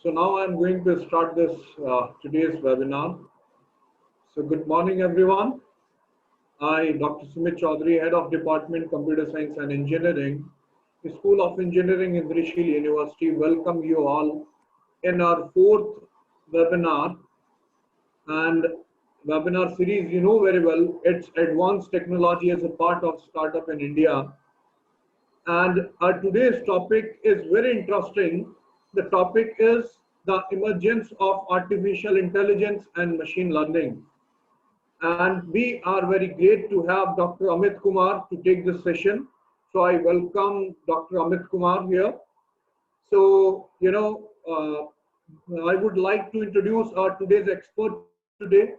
So now I'm going to start this today's webinar. So good morning, everyone. I, Dr. Sumit Chaudhary, Head of Department Computer Science and Engineering, School of Engineering, Indrishil University, welcome you all in our fourth webinar and webinar series. You know very well, it's advanced technology as a part of startup in India. And our today's topic is very interesting. The topic is the emergence of artificial intelligence and machine learning. And we are very great to have Dr. Amit Kumar to take this session. So I welcome Dr. Amit Kumar here. So, I would like to introduce our today's expert today.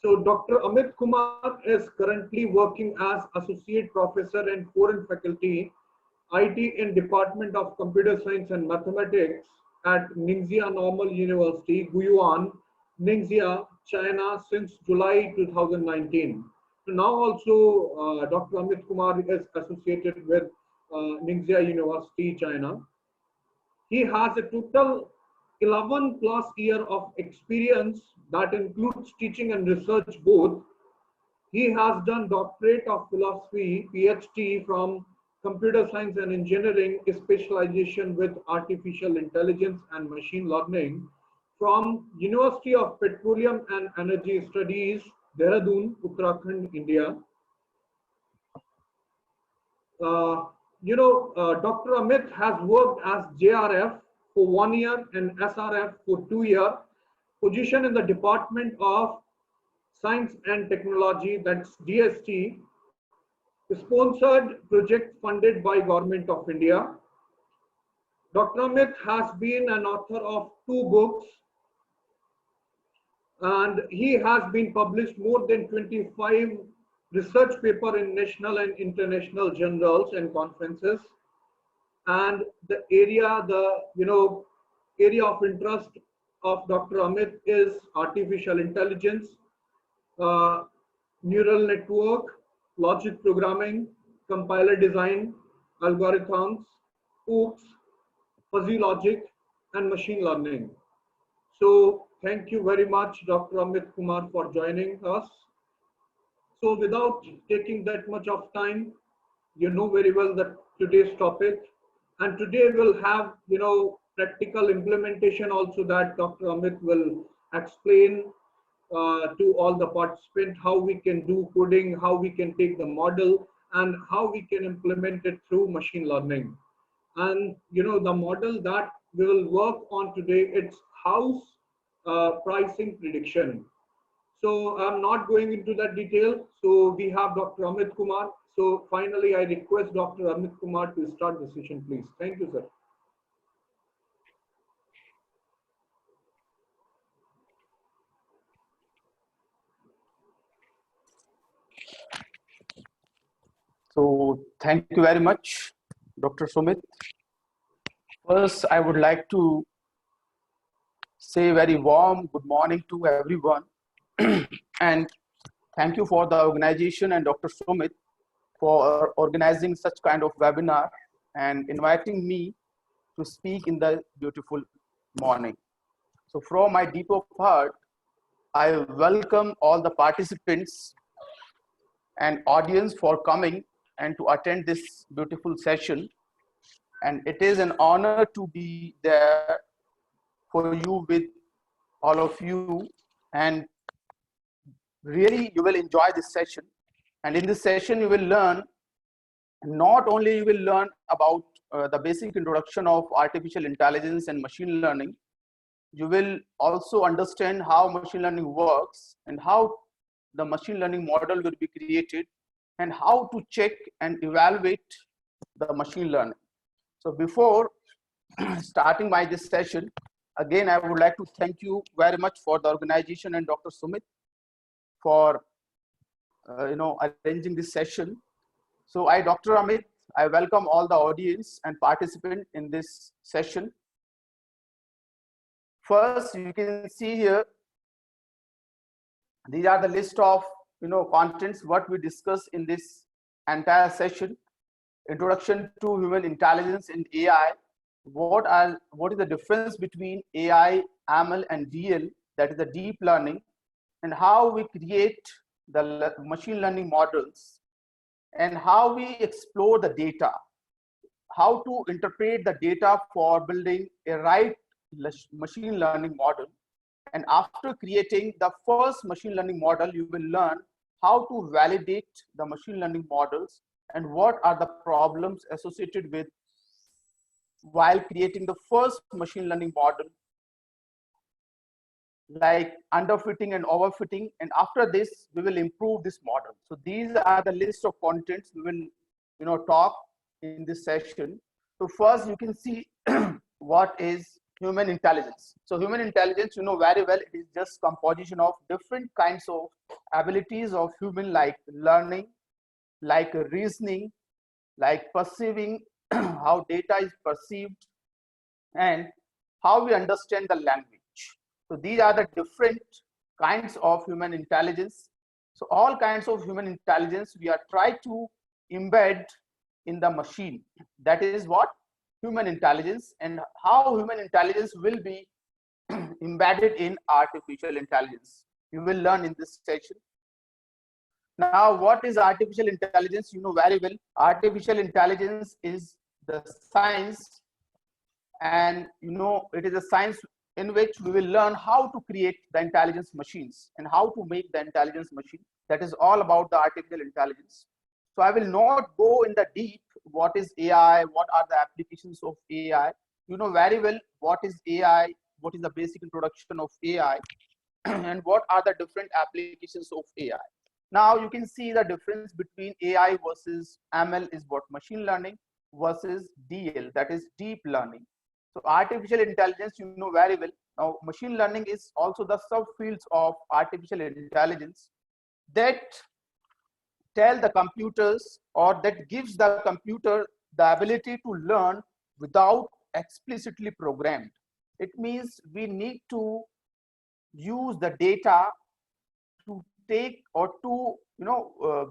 So Dr. Amit Kumar is currently working as Associate Professor and Foreign Faculty, IT in Department of Computer Science and Mathematics at Ningxia Normal University, Guiyuan, Ningxia, China since July 2019. So now also Dr. Amit Kumar is associated with Ningxia University, China. He has a total 11 plus year of experience that includes teaching and research both. He has done Doctorate of Philosophy, PhD from Computer Science and Engineering, specialization with Artificial Intelligence and Machine Learning from University of Petroleum and Energy Studies, Dehradun, Uttarakhand, India. Dr. Amit has worked as JRF for 1 year and SRF for 2 years, position in the Department of Science and Technology, that's DST, sponsored project funded by Government of India. Dr. Amit has been an author of 2 books and he has been published more than 25 research paper in national and international journals and conferences. And the area of interest of Dr. Amit is artificial intelligence, neural network, logic programming, compiler design, algorithms, OOPs, fuzzy logic, and machine learning. So thank you very much, Dr. Amit Kumar, for joining us. So without taking that much of time, you know very well that today's topic, and today we'll have practical implementation also that Dr. Amit will explain to all the participants how we can do coding, how we can take the model, and how we can implement it through machine learning. And the model that we will work on today, it's house pricing prediction. So I'm not going into that detail. So we have Dr. Amit Kumar. So finally, I request Dr. Amit Kumar to start the session, please. Thank you, sir. So thank you very much, Dr. Sumit. First, I would like to say very warm good morning to everyone. And thank you for the organization and Dr. Sumit for organizing such kind of webinar and inviting me to speak in the beautiful morning. So from my deep of heart, I welcome all the participants and audience for coming and to attend this beautiful session. And it is an honor to be there for you with all of you, and really you will enjoy this session. And in this session you will learn, not only you will learn about the basic introduction of artificial intelligence and machine learning, you will also understand how machine learning works and how the machine learning model will be created and how to check and evaluate the machine learning. So before starting by this session, again, I would like to thank you very much for the organization and Dr. Sumit for arranging this session. So Dr. Amit, I welcome all the audience and participant in this session. First, you can see here, these are the list of contents what we discuss in this entire session. Introduction to human intelligence and AI, what is the difference between AI, ML, and DL, that is the deep learning, and how we create the machine learning models, and how we explore the data, how to interpret the data for building a right machine learning model. And after creating the first machine learning model, you will learn how to validate the machine learning models and what are the problems associated with while creating the first machine learning model, like underfitting and overfitting. And after this, we will improve this model. So these are the list of contents we will talk in this session. So first, you can see what is human intelligence. So human intelligence, very well, it is just composition of different kinds of abilities of human, like learning, like reasoning, like perceiving, how data is perceived, and how we understand the language. So these are the different kinds of human intelligence. So all kinds of human intelligence we are trying to embed in the machine. That is what human intelligence, and how human intelligence will be embedded in artificial intelligence. You will learn in this session. Now, what is artificial intelligence? You know very well. Artificial intelligence is the science, and it is a science in which we will learn how to create the intelligence machines and how to make the intelligence machine. That is all about the artificial intelligence. So I will not go in the deep what is AI, what are the applications of AI. You know very well what is AI, what is the basic introduction of AI, and what are the different applications of AI. Now you can see the difference between AI versus ML is what machine learning versus DL, that is deep learning. So artificial intelligence, you know very well. Now machine learning is also the subfields of artificial intelligence that tell the computers, or that gives the computer the ability to learn without explicitly programmed. It means we need to use the data to take or to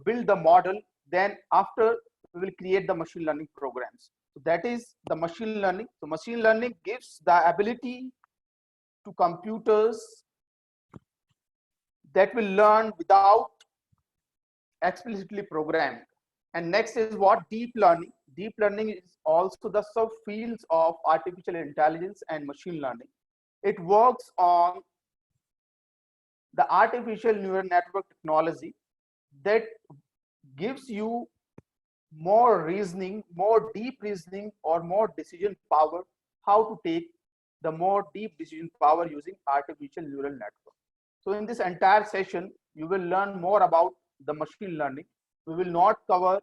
build the model. Then after, we will create the machine learning programs. So that is the machine learning. So machine learning gives the ability to computers that will learn without explicitly programmed. And next is what deep learning. Deep learning is also the subfields of artificial intelligence and machine learning. It works on the artificial neural network technology that gives you more reasoning, more deep reasoning, or more decision power, how to take the more deep decision power using artificial neural network. So in this entire session, you will learn more about the machine learning. We will not cover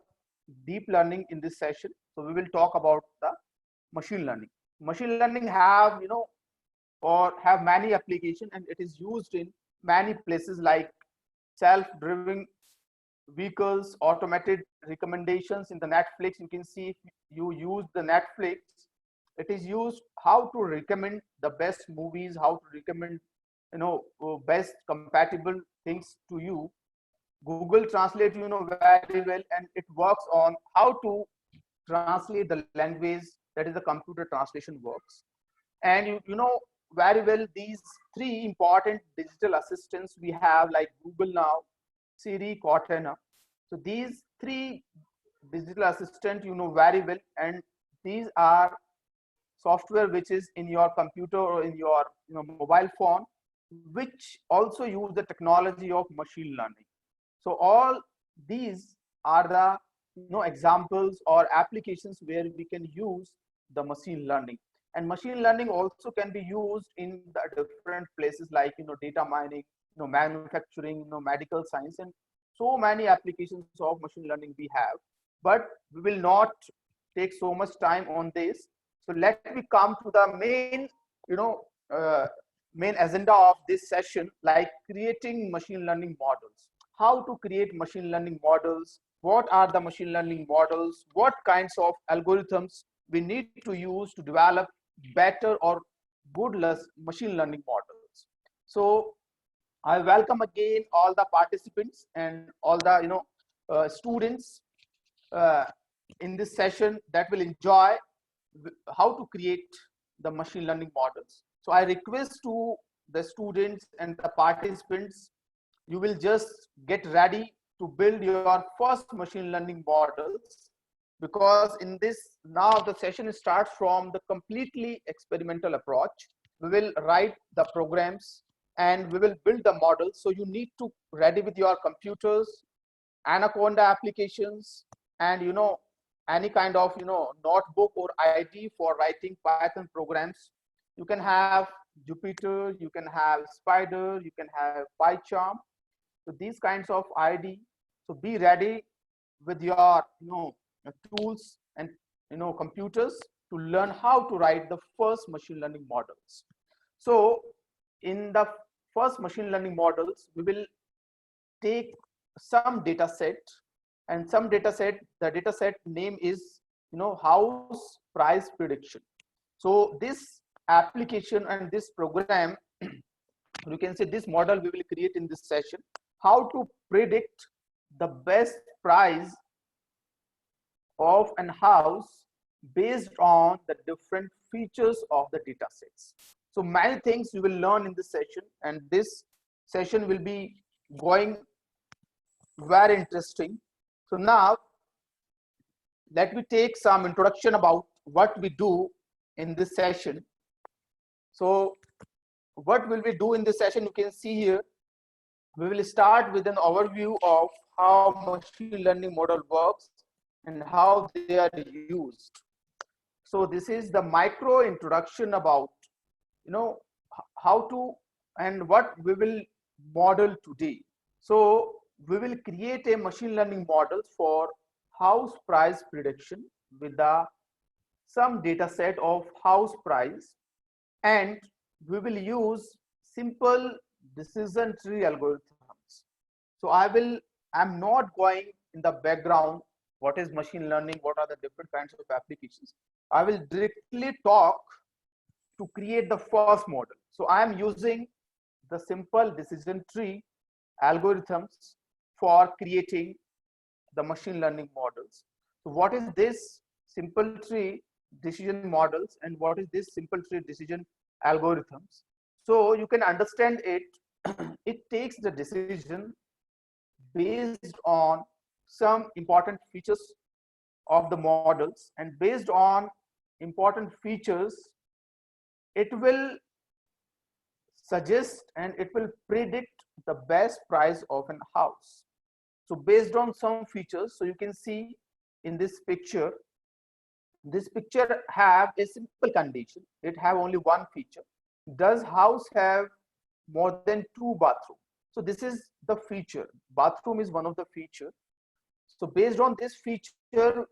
deep learning in this session. So we will talk about the machine learning. Machine learning have, or have many applications, and it is used in many places like self-driving vehicles, automated recommendations in the Netflix. You can see if you use the Netflix, it is used how to recommend the best movies, how to recommend best compatible things to you. Google Translate, very well, and it works on how to translate the language, that is the computer translation works. And you know very well these three important digital assistants we have, like Google Now, Siri, Cortana. So these three digital assistant, very well, and these are software which is in your computer or in your mobile phone, which also use the technology of machine learning. So all these are the examples or applications where we can use the machine learning. And machine learning also can be used in the different places like data mining, manufacturing, medical science, and so many applications of machine learning we have. But we will not take so much time on this. So let me come to the main main agenda of this session, like creating machine learning models. How to create machine learning models, what are the machine learning models, what kinds of algorithms we need to use to develop better or good machine learning models. So I welcome again all the participants and all the students in this session that will enjoy how to create the machine learning models. So I request to the students and the participants, you will just get ready to build your first machine learning models, because in this, now the session starts from the completely experimental approach. We will write the programs and we will build the models. So you need to ready with your computers, Anaconda applications, and any kind of notebook or ID for writing Python programs. You can have Jupyter, you can have Spider, you can have PyCharm. So these kinds of ID. So be ready with your tools and computers to learn how to write the first machine learning models. So in the first machine learning models, we will take some data set, and some data set, the data set name is house price prediction. So this application and this program, you can say this model we will create in this session, how to predict the best price of an house based on the different features of the data sets. So many things you will learn in this session, and this session will be going very interesting. So now let me take some introduction about what we do in this session. So what will we do in this session? You can see here, we will start with an overview of how machine learning model works and how they are used. So this is the micro introduction about how to and what we will model today. So we will create a machine learning model for house price prediction with some data set of house price, and we will use simple decision tree algorithms. So I'm not going in the background what is machine learning, what are the different kinds of applications. I will directly talk to create the first model. So I am using the simple decision tree algorithms for creating the machine learning models. So what is this simple tree decision models and what is this simple tree decision algorithms? So you can understand it. It takes the decision based on some important features of the models, and based on important features, it will suggest and it will predict the best price of an house. So based on some features, so you can see in this picture have a simple condition. It have only one feature. Does house have more than 2 bathrooms? So this is the feature. Bathroom is one of the feature. So based on this feature,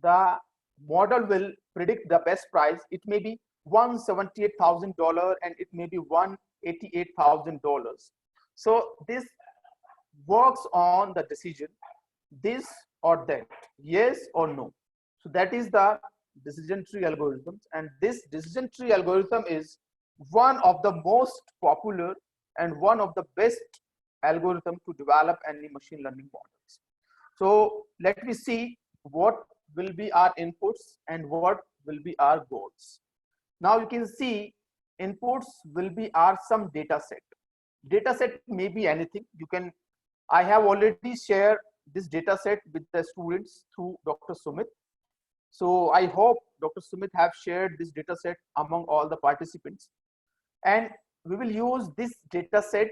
the model will predict the best price. It may be $178,000 and it may be $188,000. So this works on the decision, this or that, yes or no. So that is the decision tree algorithms, and this decision tree algorithm is one of the most popular and one of the best algorithm to develop any machine learning models. So let me see what will be our inputs and what will be our goals. Now you can see inputs will be our some data set. Data set may be anything. I have already shared this data set with the students through Dr. Sumit. So I hope Dr. Sumit have shared this data set among all the participants, and we will use this data set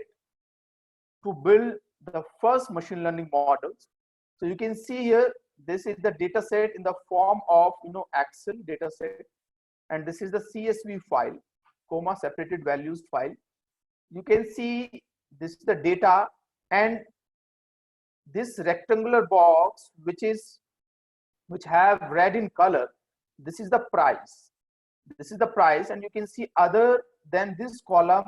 to build the first machine learning models. So you can see here, this is the data set in the form of Excel data set, and this is the CSV file, comma separated values file. You can see this is the data, and this rectangular box which have red in color, this is the price. This is the price, and you can see other than this column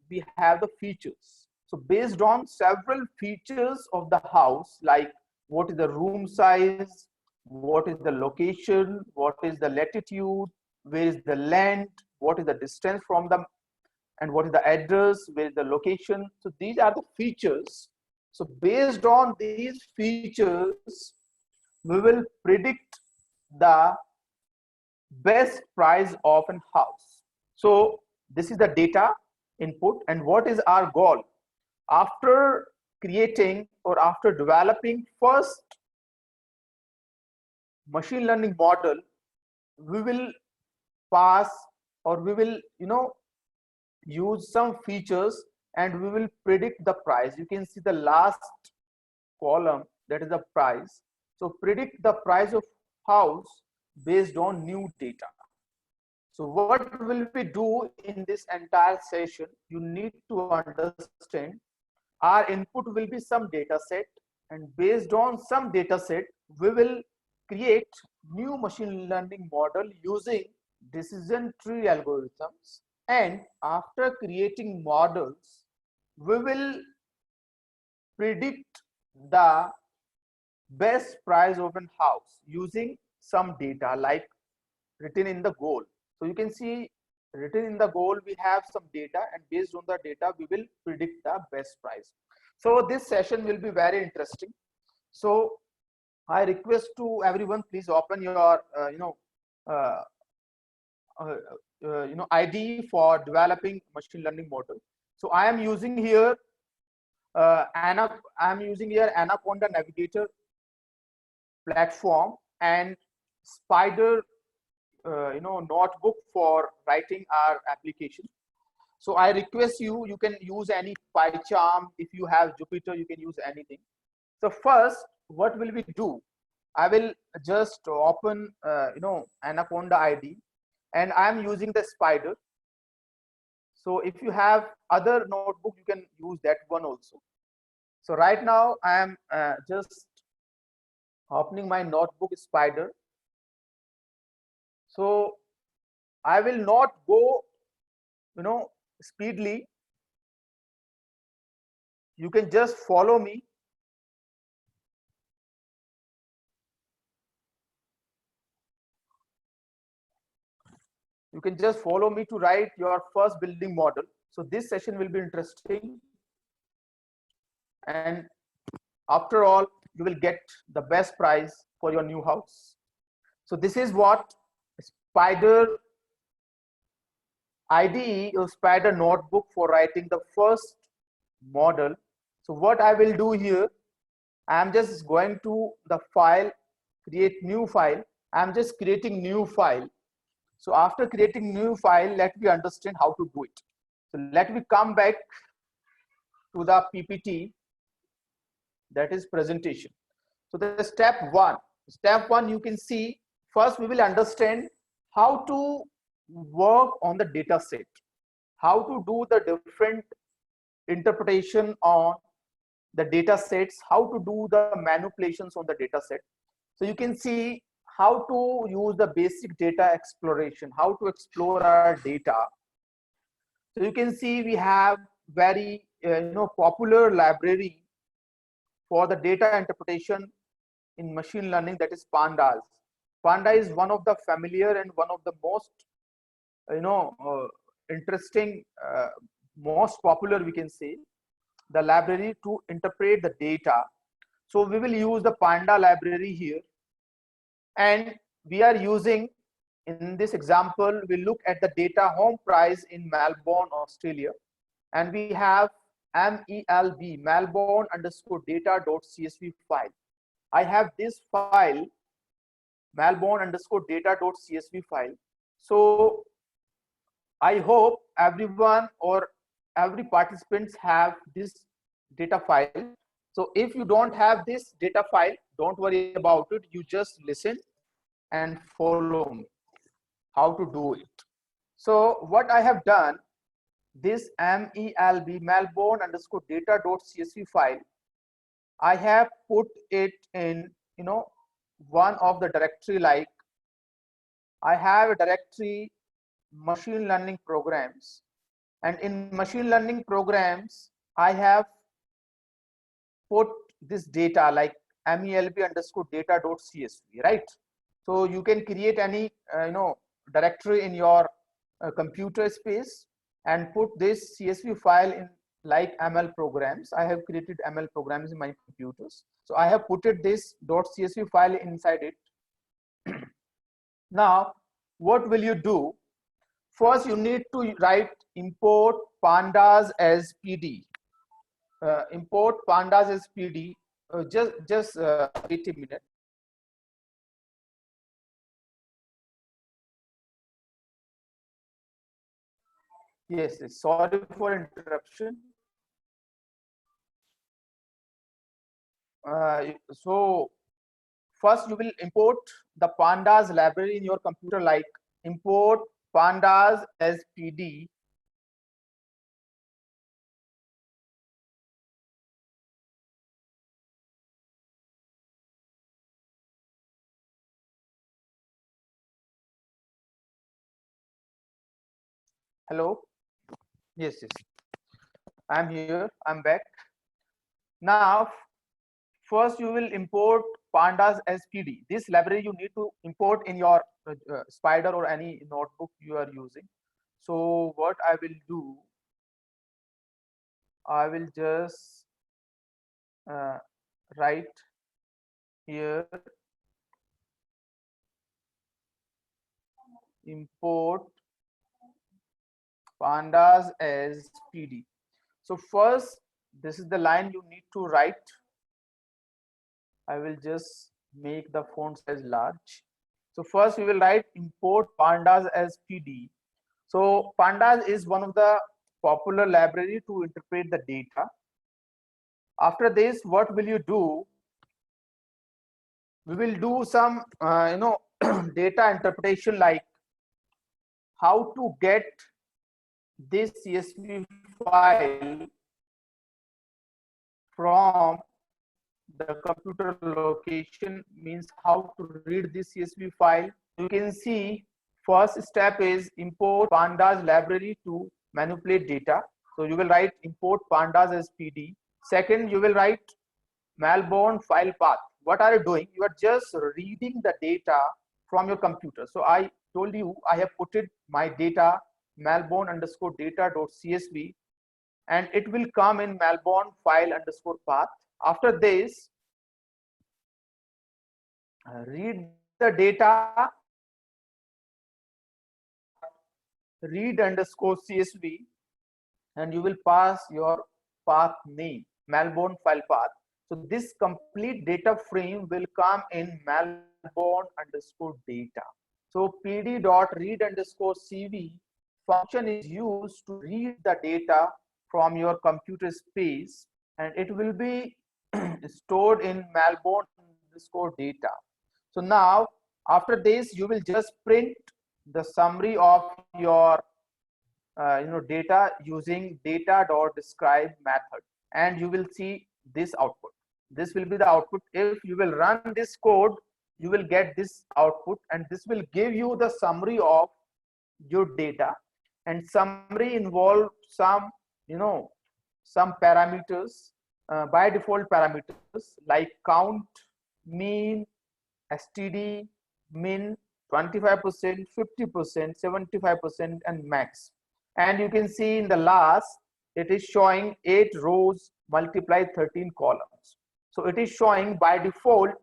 we have the features. So based on several features of the house, like what is the room size, what is the location, what is the latitude, where is the land, what is the distance from them, and what is the address, where is the location. So these are the features. So based on these features, we will predict the best price of an house. So this is the data input, and what is our goal? After creating or after developing first machine learning model, we will pass, or we will use some features, and we will predict the price. You can see the last column, that is the price. So predict the price of house based on new data. So what will we do in this entire session? You need to understand our input will be some data set, and based on some data set we will create new machine learning model using decision tree algorithms. And after creating models, we will predict the best price of an house using some data like written in the goal. So you can see written in the goal we have some data, and based on the data we will predict the best price. So this session will be very interesting. So I request to everyone, please open your ID for developing machine learning model. So I am using here Anaconda Navigator platform and Spider notebook for writing our application. So I request you can use any PyCharm. If you have Jupyter, you can use anything. So first, what will we do? I will just open Anaconda ID, and I am using the Spider. So if you have other notebook, you can use that one also. So right now I am just opening my notebook Spider. So I will not go speedily. You can just follow me. You can just follow me to write your first building model. So this session will be interesting, and after all you will get the best price for your new house. So this is what Spider IDE or Spider notebook for writing the first model. So what I will do here, I am just going to the file, create new file. I am just creating new file. So after creating new file, let me understand how to do it. So let me come back to the PPT, that is presentation. So the step one, you can see first we will understand how to work on the data set, how to do the different interpretation on the data sets, how to do the manipulations on the data set. So you can see how to use the basic data exploration, how to explore our data. So you can see we have very popular library for the data interpretation in machine learning, that is Pandas. Panda is one of the familiar and one of the most interesting, most popular, we can say, the library to interpret the data. So we will use the Panda library here, and we are using, in this example, we look at the data home price in Melbourne, Australia, and we have MELB, Melbourne underscore data.csv file. I have this file, Melbourne underscore data.csv file. So I hope everyone or every participants have this data file. So if you don't have this data file, don't worry about it. You just listen and follow me how to do it. So what I have done, this MELB, Melbourne underscore data.csv file, I have put it in one of the directory, like I have a directory machine learning programs, and in machine learning programs I have put this data like MELB underscore data.csv, right? So you can create any directory in your computer space and put this CSV file in like ML programs. I have created ML programs in my computers. So I have put it this .csv file inside it. Now, what will you do? First, you need to write import pandas as PD. Import pandas as PD. Just wait a minute. Yes, sorry for interruption. So first you will import the pandas library in your computer, like import pandas as PD. Hello. Yes, I'm here. I'm back. Now, first you will import pandas as PD. This library you need to import in your Spider or any notebook you are using. So what I will do, I will just write here import pandas as PD. So first, this is the line you need to write. I will just make the font size large. So first we will write import pandas as PD. So pandas is one of the popular library to interpret the data. After this, what will you do? We will do some data interpretation, like how to get this CSV file from the computer location, means how to read this CSV file. You can see first step is import pandas library to manipulate data. So you will write import pandas as PD. Second, you will write Melbourne file path. What are you doing? You are just reading the data from your computer. So I told you I have put it my data Melbourne underscore data.csv, and it will come in Melbourne file underscore path. After this, read the data, read underscore CSV, and you will pass your path name, Melbourne file path. So this complete data frame will come in Melbourne underscore data. So pd.read underscore CV function is used to read the data from your computer space, and it will be stored in Melbourne underscore data. So now after this, you will just print the summary of your data using data.describe method, and you will see this output. This will be the output. If you will run this code, you will get this output, and this will give you the summary of your data. And summary involve some some parameters, by default parameters like count, mean, std, min, 25%, 50%, 75%, and max. And you can see in the last, it is showing 8 rows multiplied 13 columns. So it is showing by default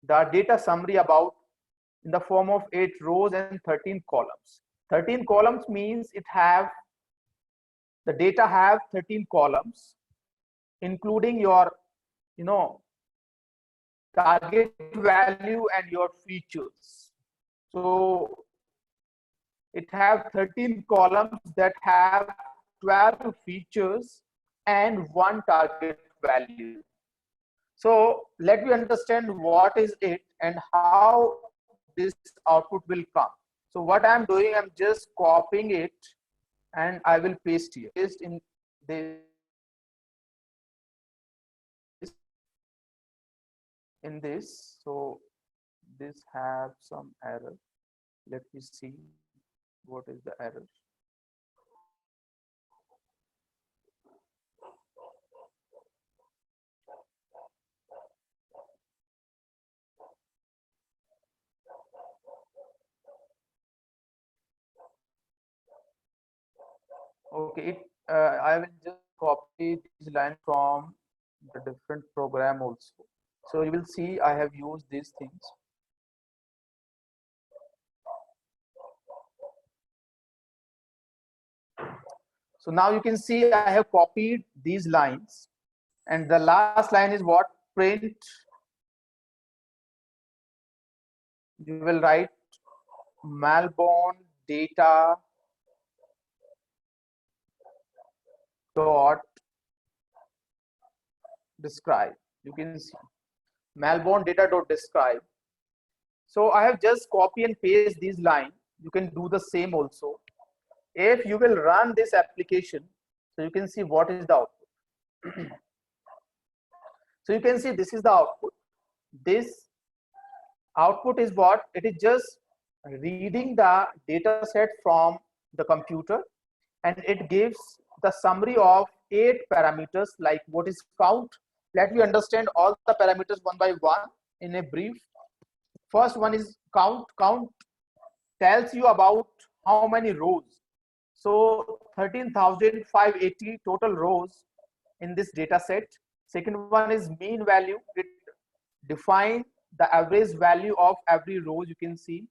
the data summary about in the form of 8 rows and 13 columns. 13 columns means the data have 13 columns, including your target value and your features. So it have 13 columns that have 12 features and 1 target value. So let me understand what is it and how this output will come. So what I'm doing, I'm just copying it and I will paste here. Paste in this, so this have some error. Let me see what is the error. Okay, I will just copy this line from the different program also. So you will see I have used these things. So now you can see I have copied these lines, and the last line is what? Print. You will write Malbon data dot describe. You can see Malbon data dot describe. So I have just copy and paste these lines. You can do the same also. If you will run this application, so you can see what is the output. So you can see this is the output. This output is what? It is just reading the data set from the computer, and it gives the summary of 8 parameters, like what is count. Let me understand all the parameters one by one in a brief. First one is count. Count tells you about how many rows. So 13,580 total rows in this data set. Second one is mean value. It defines the average value of every row. You can see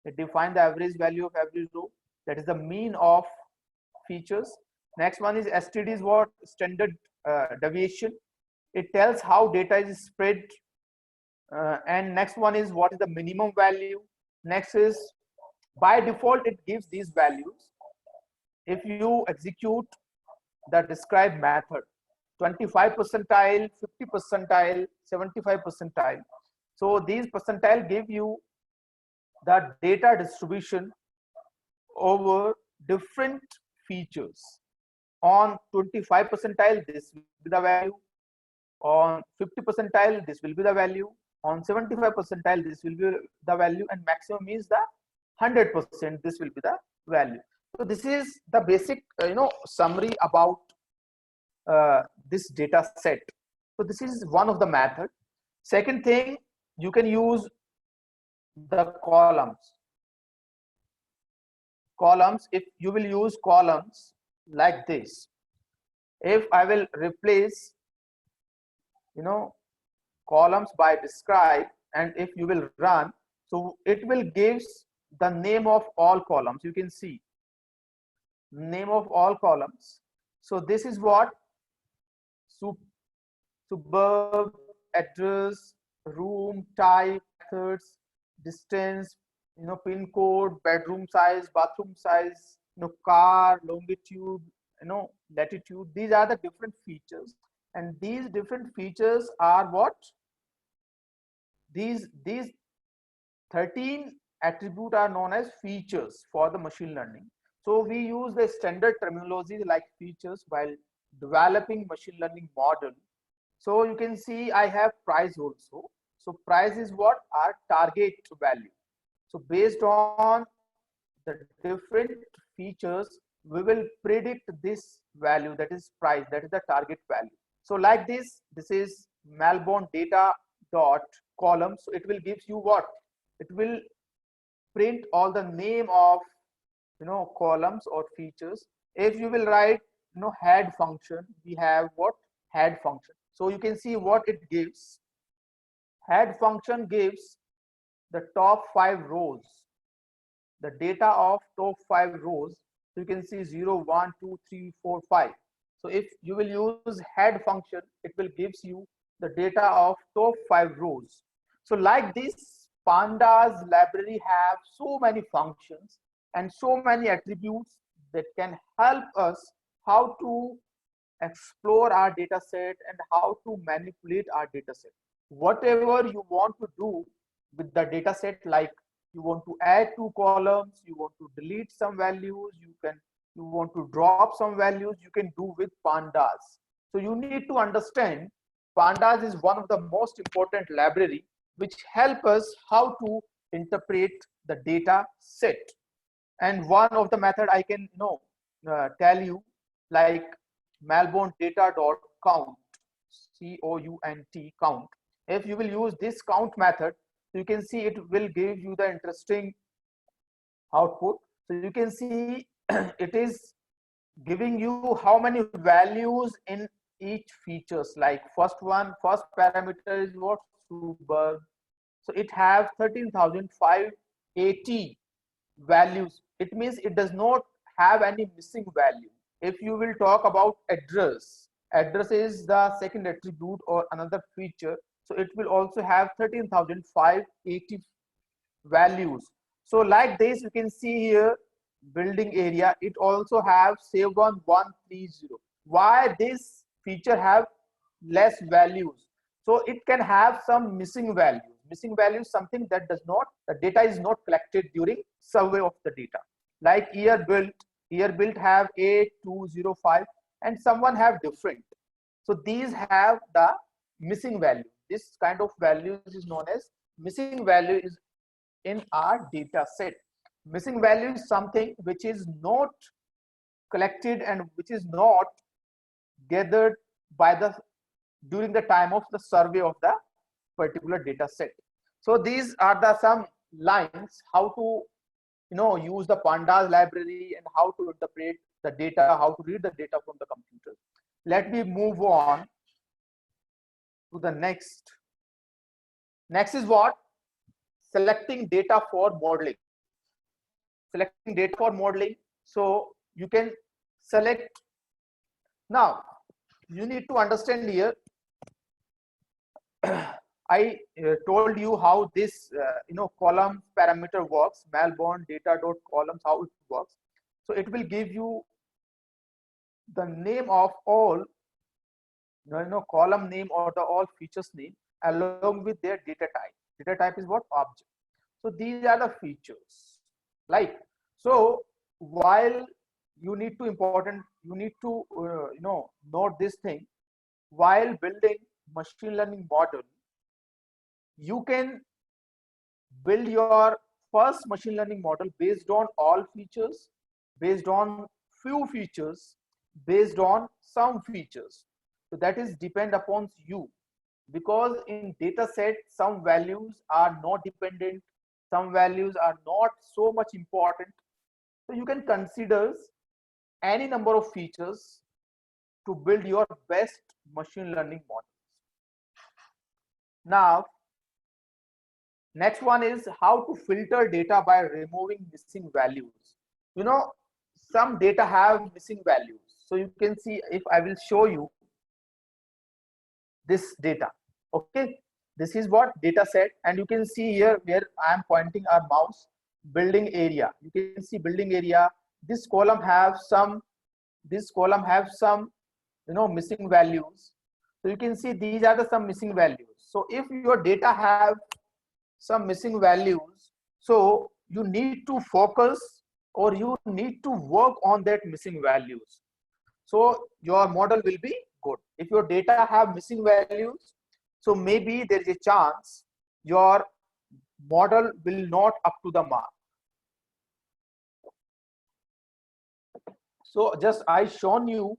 it defines the average value of every row. That is the mean of features. Next one is STD, is what? Standard deviation. It tells how data is spread. And next one is what is the minimum value. Next is by default it gives these values. If you execute the describe method, 25 percentile, 50 percentile, 75 percentile. So these percentile give you the data distribution over different features. On 25 percentile, this will be the value. On 50 percentile, this will be the value. On 75 percentile, this will be the value, and maximum is the 100%. This will be the value. So this is the basic, summary about this data set. So this is one of the method. Second thing, you can use the columns. Columns, if you will use columns like this, if I will replace columns by describe, and if you will run, so it will gives the name of all columns. You can see name of all columns. So this is what? Suburb, address, room type, methods, distance, pin code, bedroom size, bathroom size, car, longitude, latitude. These are the different features, and these different features are what? These 13 attributes are known as features for the machine learning. So we use the standard terminology like features while developing machine learning model. So you can see I have price also. So price is what? Our target value. So based on the different features, we will predict this value, that is price, that is the target value. So like this is Malbon data dot column. So it will give you what? It will print all the name of columns or features. If you will write head function, we have what? Head function. So you can see what it gives. Head function gives the top 5 rows, the data of top 5 rows. So you can see 0, 1, 2, 3, 4, 5. So if you will use head function, it will gives you the data of top 5 rows. So like this, pandas library have so many functions and so many attributes that can help us how to explore our data set and how to manipulate our data set. Whatever you want to do with the data set, like you want to add 2 columns, you want to delete some values, you want to drop some values, you can do with pandas. So you need to understand pandas is one of the most important library which help us how to interpret the data set. And one of the method I can tell you, like Malbon data dot count, COUNT, count. If you will use this count method, you can see it will give you the interesting output. So you can see it is giving you how many values in each features. Like first parameter is what? Suburb. So it have 13,580 values. It means it does not have any missing value. if you will talk about address, address is the second attribute or another feature. So it will also have 13,580 values. So like this, you can see here building area. It also have saved on 130. Why this feature have less values? So it can have some missing values. Missing values something that does not, the data is not collected during survey of the data. Like year built have 8205 and someone have different. So these have the missing value. This kind of values is known as missing value is in our data set. Missing value is something which is not collected and which is not gathered by the during the time of the survey of the particular data set. So these are the some lines how to use the pandas library and how to interpret the data, how to read the data from the computer. Let me move on to the next. Next is what? Selecting data for modeling. Selecting data for modeling. So you can select. Now you need to understand here. I told you how this column parameter works, Melbourne data dot columns, how it works. So it will give you the name of all column name or the all features name along with their data type. Data type is what? Object. So these are the features. Like, so while you need to note this thing, while building machine learning model, you can build your first machine learning model based on all features, based on few features, based on some features. So that is depend upon you, because in data set some values are not dependent, some values are not so much important. So you can consider any number of features to build your best machine learning models. Now next one is how to filter data by removing missing values. Some data have missing values. So you can see, if I will show you this data, okay, this is what data set, and you can see here where I am pointing our mouse, building area. You can see building area. This column have some missing values. So you can see these are the some missing values. So if your data have some missing values, so you need to focus or you need to work on that missing values, so your model will be good. If your data have missing values, so maybe there is a chance your model will not up to the mark. So just I shown you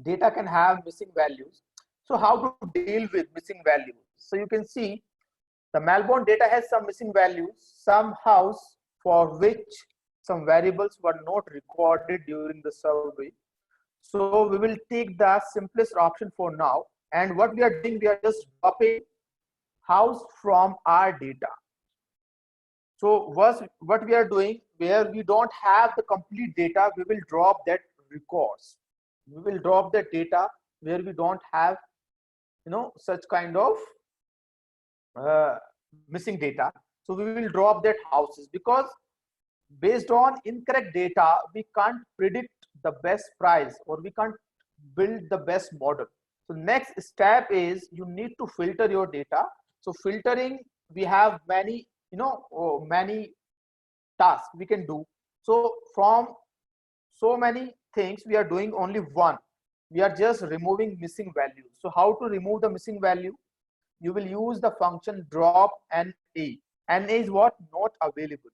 data can have missing values. So how to deal with missing values? So you can see the Melbourne data has some missing values, some house for which some variables were not recorded during the survey. So we will take the simplest option for now. And what we are doing, we are just dropping house from our data. So what we are doing, where we don't have the complete data, we will drop that records. We will drop that data where we don't have such kind of missing data. So we will drop that houses, because based on incorrect data we can't predict the best price or we can't build the best model. So next step is you need to filter your data. So filtering, we have many many tasks we can do. So from so many things we are doing only one, we are just removing missing values. So how to remove the missing value? You will use the function drop NA. NA is what? Not available.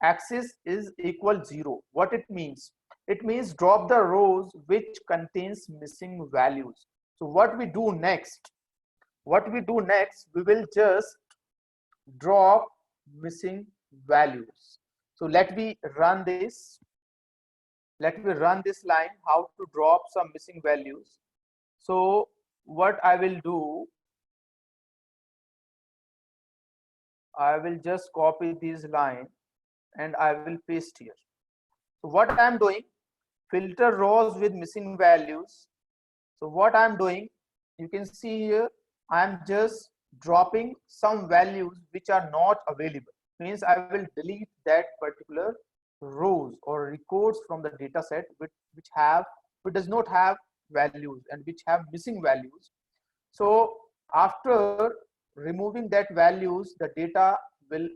Axis is equal 0. What it means? It means drop the rows which contains missing values. So what we do next? We will just drop missing values. So let me run this. Let me run this line, how to drop some missing values. So what I will do, I will just copy this line and I will paste here. So what I am doing, filter rows with missing values. So what I'm doing, you can see here, I'm just dropping some values which are not available. Means I will delete that particular rows or records from the data set which does not have values and which have missing values. So after removing that values, the data will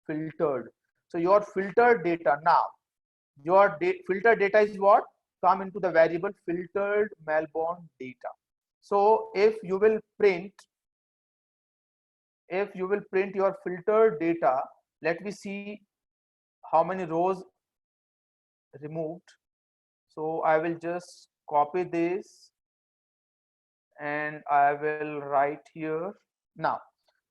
filtered. So your filtered data now, your filtered data is what? Come into the variable filtered Melbourne data. So if you will print your filtered data, let me see how many rows removed. So I will just copy this and I will write here now.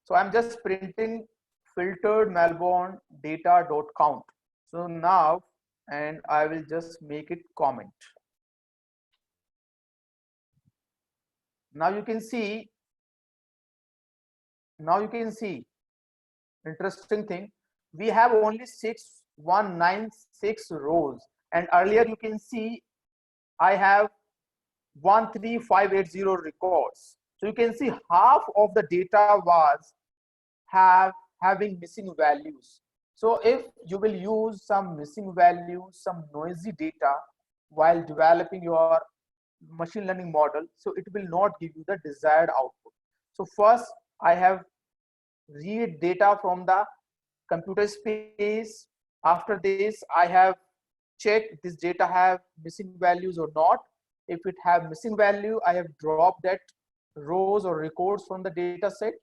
So I'm just printing filtered Melbourne data dot count. So now, and I will just make it comment. Now you can see interesting thing, we have only 6196 rows, and earlier you can see I have 13580 records. So you can see half of the data was having missing values. So if you will use some missing values, some noisy data while developing your machine learning model, so it will not give you the desired output. So first I have read data from the computer space. After this I have checked this data have missing values or not. If it have missing value, I have dropped that rows or records from the data set,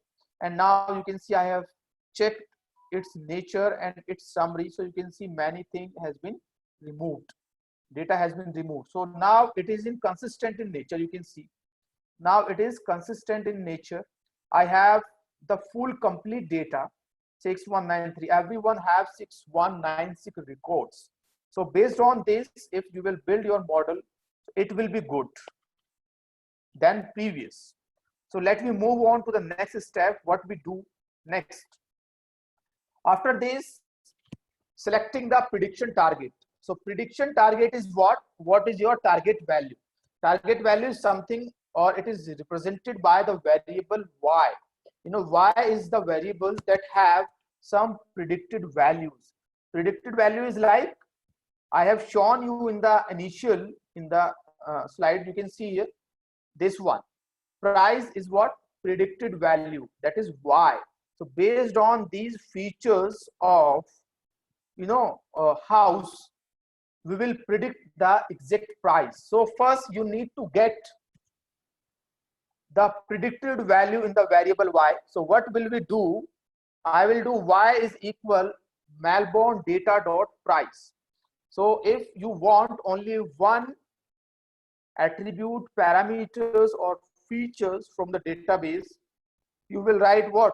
and now you can see I have checked its nature and its summary. So you can see many things has been removed, data has been removed. So now it is inconsistent in nature. You can see now it is consistent in nature. I have the full complete data 6193. Everyone have 6196 records. So based on this, if you will build your model, it will be good than previous. So let me move on to the next step, what we do next. After this, selecting the prediction target. So prediction target is what is your target value? Target value is something, or it is represented by the variable y. You know, y is the variable that have some predicted values. Predicted value is like I have shown you in the initial, in the slide, you can see here, this one. Price is what? Predicted value, that is y. So based on these features of, you know, house, we will predict the exact price. So first you need to get the predicted value in the variable y. So what will we do? I will do y is equal Melbourne data dot price. So if you want only one attribute, parameters or features from the database, you will write what?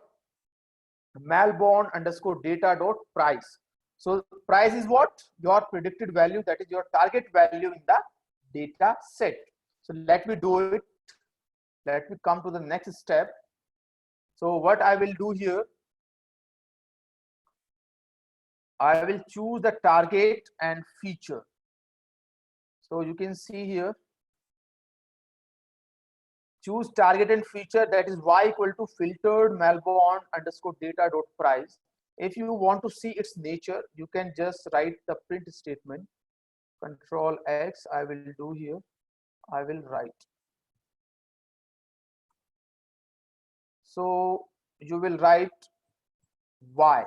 Melbourne underscore data dot price. So price is what? Your predicted value, that is your target value in the data set. So let me do it. Let me come to the next step. So what I will do here, I will choose the target and feature. So you can see here, choose target and feature, that is y equal to filtered Melbourne underscore data dot price. If you want to see its nature, you can just write the print statement. Control X, I will do here. I will write. So you will write y.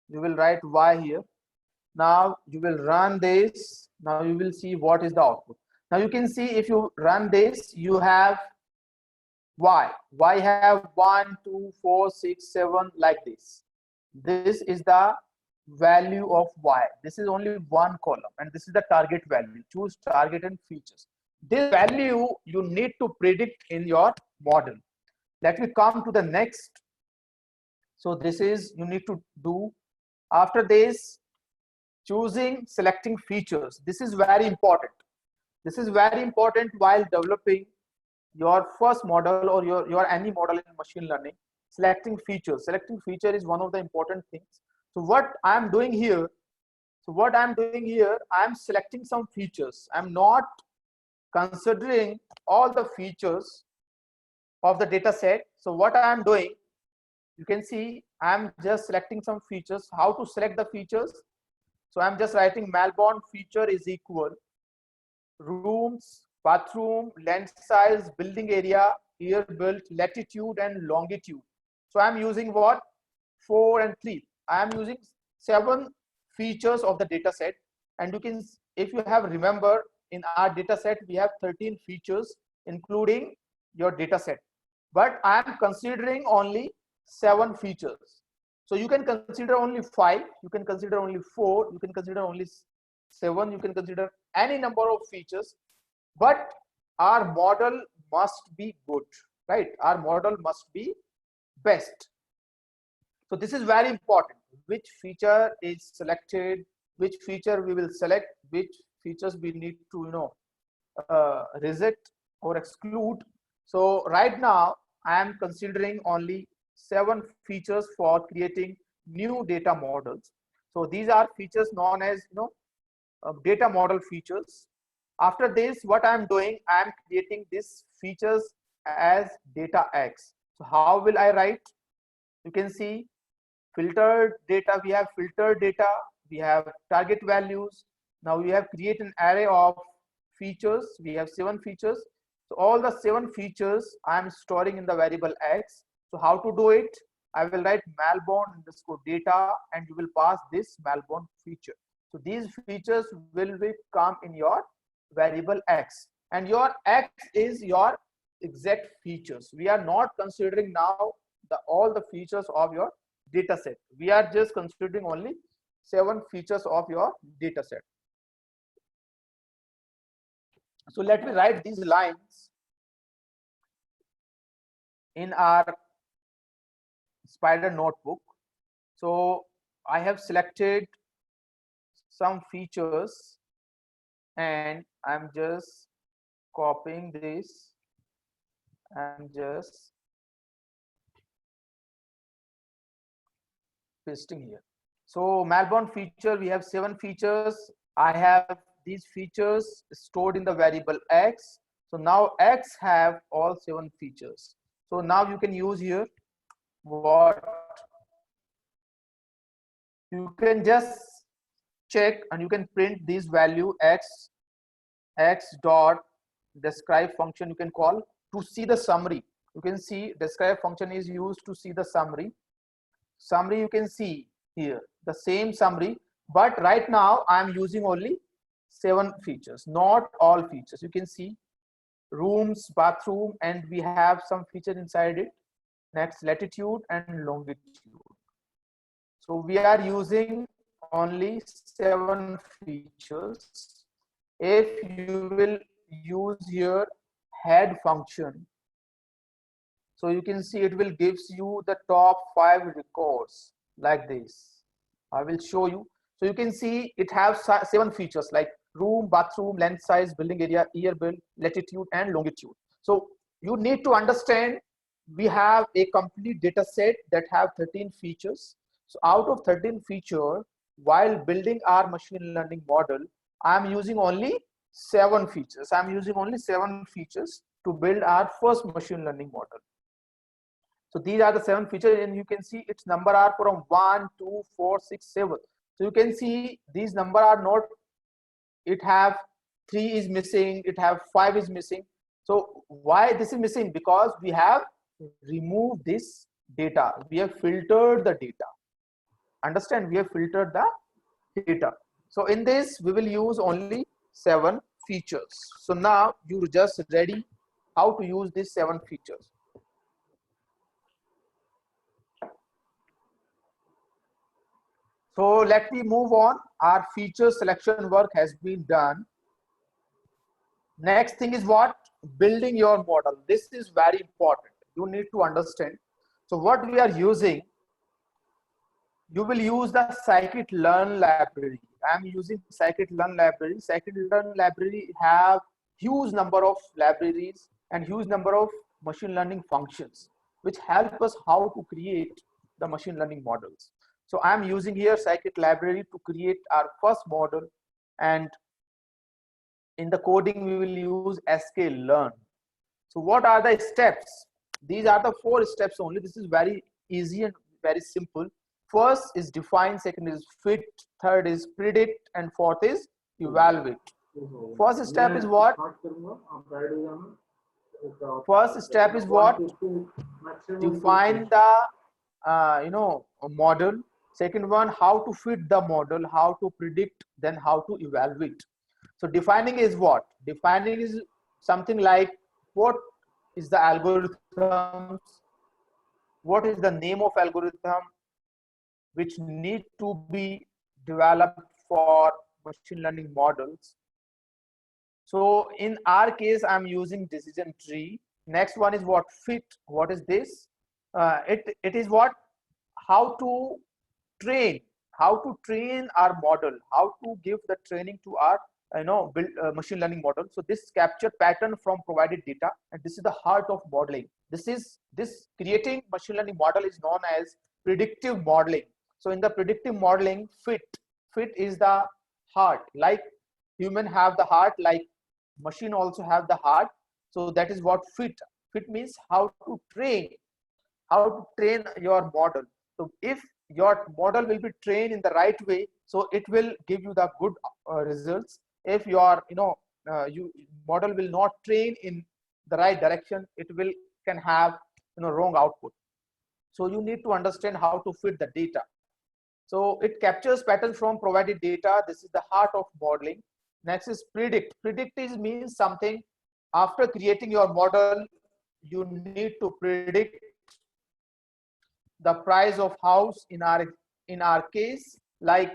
You will write y here. Now you will run this. Now you will see what is the output. Now you can see if you run this, you have y. Y have 1, 2, 4, 6, 7 like this. This is the value of y. This is only one column, and this is the target value. Choose target and features. This value you need to predict in your model. Let me come to the next. So this is you need to do. After this, choosing selecting features. This is very important. This is very important while developing your first model or your any model in machine learning. Selecting features. Selecting feature is one of the important things. So what I am doing here, So what I'm doing here, I'm selecting some features. I'm not considering all the features of the data set. So what I'm doing, you can see I'm just selecting some features. How to select the features? So I'm just writing Melbourne feature is equal rooms, bathroom, land size, building area, year built, latitude and longitude. So I'm using what? 4 and 3. I am using 7 features of the data set, and you can, if you have remember, in our data set we have 13 features including your data set, but I am considering only 7 features. So you can consider only 5, you can consider only 4, you can consider only 7, you can consider any number of features, but our model must be good, right? Our model must be best. So this is very important. Which feature is selected, which feature we will select, which features we need to, reject or exclude. So right now I am considering only 7 features for creating new data models. So these are features known as, data model features. After this, what I'm doing, I'm creating these features as data X. So how will I write? You can see filtered data, we have filtered data, we have target values. Now we have created an array of features. We have 7 features. So all the 7 features I'm storing in the variable X. So how to do it? I will write Melbourne underscore data, and you will pass this Melbourne feature. So these features will come in your variable X, and your X is your exact features. We are not considering now all the features of your data set. We are just considering only 7 features of your data set. So let me write these lines in our Spider notebook. So I have selected some features and I'm just copying this and just pasting here. So Melbourne feature, we have 7 features. I have these features stored in the variable X. So now X have all 7 features. So now you can use here what you can just check, and you can print this value X dot describe function you can call to see the summary. You can see describe function is used to see the summary. You can see here the same summary, but right now I am using only 7 features, not all features. You can see rooms, bathroom, and we have some feature inside it. Next, latitude and longitude. So we are using only 7 features. If you will use your head function, so you can see it will gives you the top 5 records like this. I will show you. So you can see it has 7 features like room, bathroom, land size, building area, year built, latitude and longitude. So you need to understand we have a complete data set that have 13 features. So out of 13 features, while building our machine learning model, I'm using only 7 features. I'm using only 7 features to build our first machine learning model. So these are the 7 features, and you can see its number are from 1, 2, 4, 6, 7. So you can see these number are not, it have 3 is missing, it have 5 is missing. So why this is missing? Because we have removed this data. We have filtered the data. Understand? We have filtered the data. So in this, we will use only 7 features. So now you just ready how to use these 7 features. So let me move on. Our feature selection work has been done. Next thing is what? Building your model. This is very important. You need to understand. So what we are using, you will use the scikit-learn library. I am using scikit-learn library. Scikit-learn library have huge number of libraries and huge number of machine learning functions, which help us how to create the machine learning models. So I'm using here scikit library to create our first model, and in the coding we will use sklearn. So what are the steps? These are the 4 steps only. This is very easy and very simple. First is define, second is fit, third is predict, and fourth is evaluate. First step is what? First step is what? Define the a model. Second one, how to fit the model, how to predict, then how to evaluate. So defining is what? Defining is something like what is the algorithm, what is the name of algorithm which need to be developed for machine learning models. So in our case, I'm using decision tree. Next one is what? Fit. What is this? It is what? How to train our model, how to give the training to our build machine learning model. So this capture pattern from provided data, and this is the heart of modeling. This creating machine learning model is known as predictive modeling. So in the predictive modeling, fit is the heart. Like human have the heart, like machine also have the heart. So that is what fit means. How to train your model. So if your model will be trained in the right way, so it will give you the good results. If your model will not train in the right direction, it can have wrong output. So you need to understand how to fit the data. So it captures patterns from provided data. This is the heart of modeling. Next is predict. Predict means something. After creating your model, you need to predict the price of house. In our case, like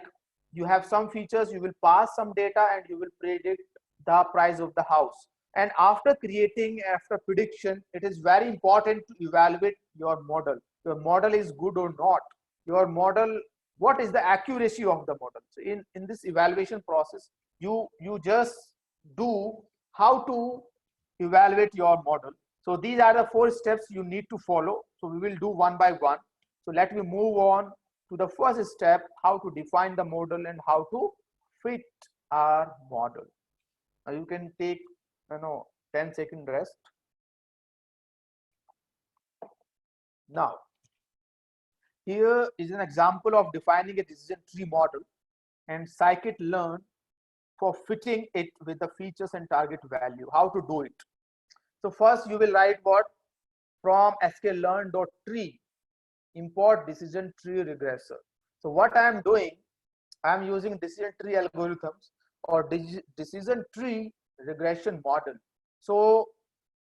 you have some features, you will pass some data and you will predict the price of the house. And after prediction, it is very important to evaluate your model. Your model is good or not. Your model, what is the accuracy of the model? So in this evaluation process, you just do how to evaluate your model. So these are the 4 steps you need to follow. So we will do one by one. So let me move on to the first step, how to define the model and how to fit our model. Now you can take 10-second rest. Now here is an example of defining a decision tree model and scikit-learn for fitting it with the features and target value. How to do it? So first you will write what? From sklearn.tree import decision tree regressor. So what I am doing, I am using decision tree algorithms or decision tree regression model. So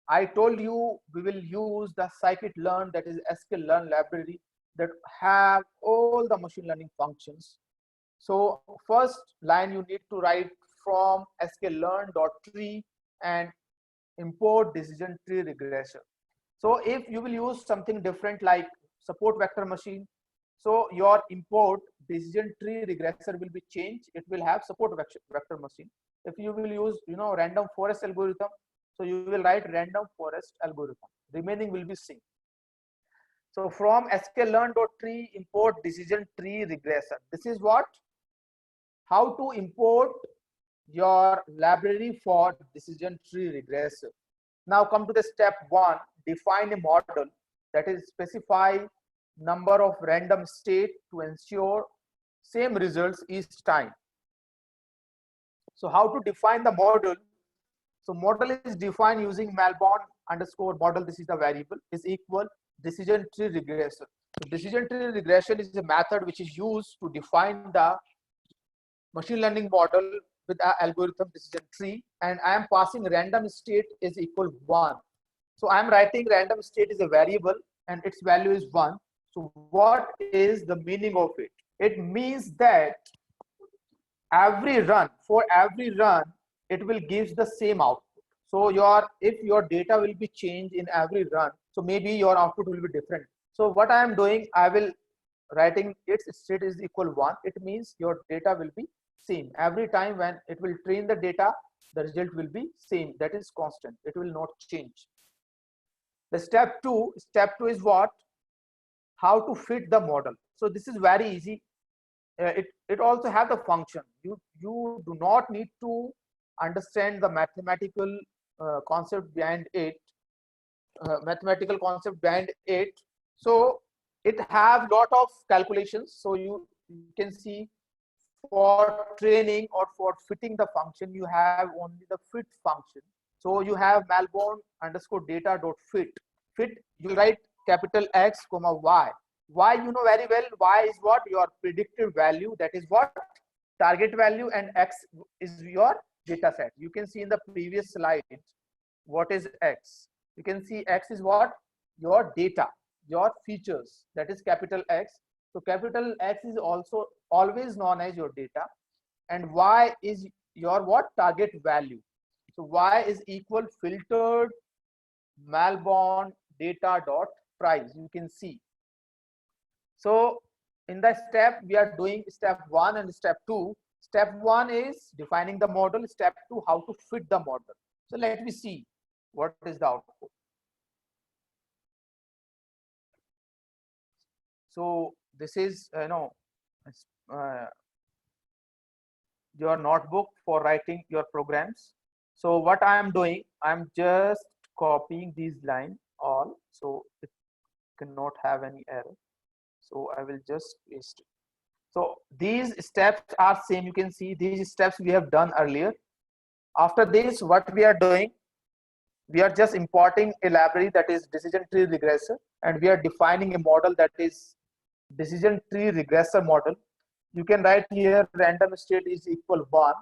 I told you we will use the scikit-learn, that is sklearn library, that have all the machine learning functions. So first line you need to write from sklearn.tree and import decision tree regressor. So if you will use something different like support vector machine, so your import decision tree regressor will be changed. It will have support vector machine. If you will use random forest algorithm, so you will write random forest algorithm. Remaining will be same. So from sklearn.tree import decision tree regressor. This is what? How to import your library for decision tree regressor. Now come to the step 1, define a model, that is specify number of random state to ensure same results each time. So how to define the model? So model is defined using Malborn underscore model, this is the variable, is equal decision tree regressor. So decision tree regression is a method which is used to define the machine learning model with an algorithm decision tree, and I am passing random state is equal 1. So I am writing random state is a variable and its value is 1. So what is the meaning of it? It means that for every run, it will give the same output. So if your data will be changed in every run, so maybe your output will be different. So what I am doing, I will writing its state is equal 1. It means your data will be same. Every time when it will train the data, the result will be same. That is constant. It will not change. The step 2 is what? How to fit the model. So this is very easy. It also have the function. You do not need to understand the mathematical concept behind it. So it have lot of calculations. So you can see for training or for fitting the function, you have only the fit function. So you have Malborn underscore data dot fit. Fit, you write capital X comma Y. Y, you know very well. Y is what? Your predictive value. That is what? Target value, and X is your data set. You can see in the previous slide what is X. You can see X is what? Your data, your features. That is capital X. So capital X is also always known as your data, and Y is your what? Target value. So Y is equal filtered Malborn data dot price. You can see. So in the step, we are doing step 1 and step 2. Step 1 is defining the model. Step 2, how to fit the model. So let me see what is the output. So this is your notebook for writing your programs. So what I am doing, I'm just copying these lines all, so it cannot have any error. So I will just paste it. So these steps are same. You can see these steps we have done earlier. After this, what we are doing, we are just importing a library that is decision tree regressor, and we are defining a model that is decision tree regressor model. You can write here random state is equal 1.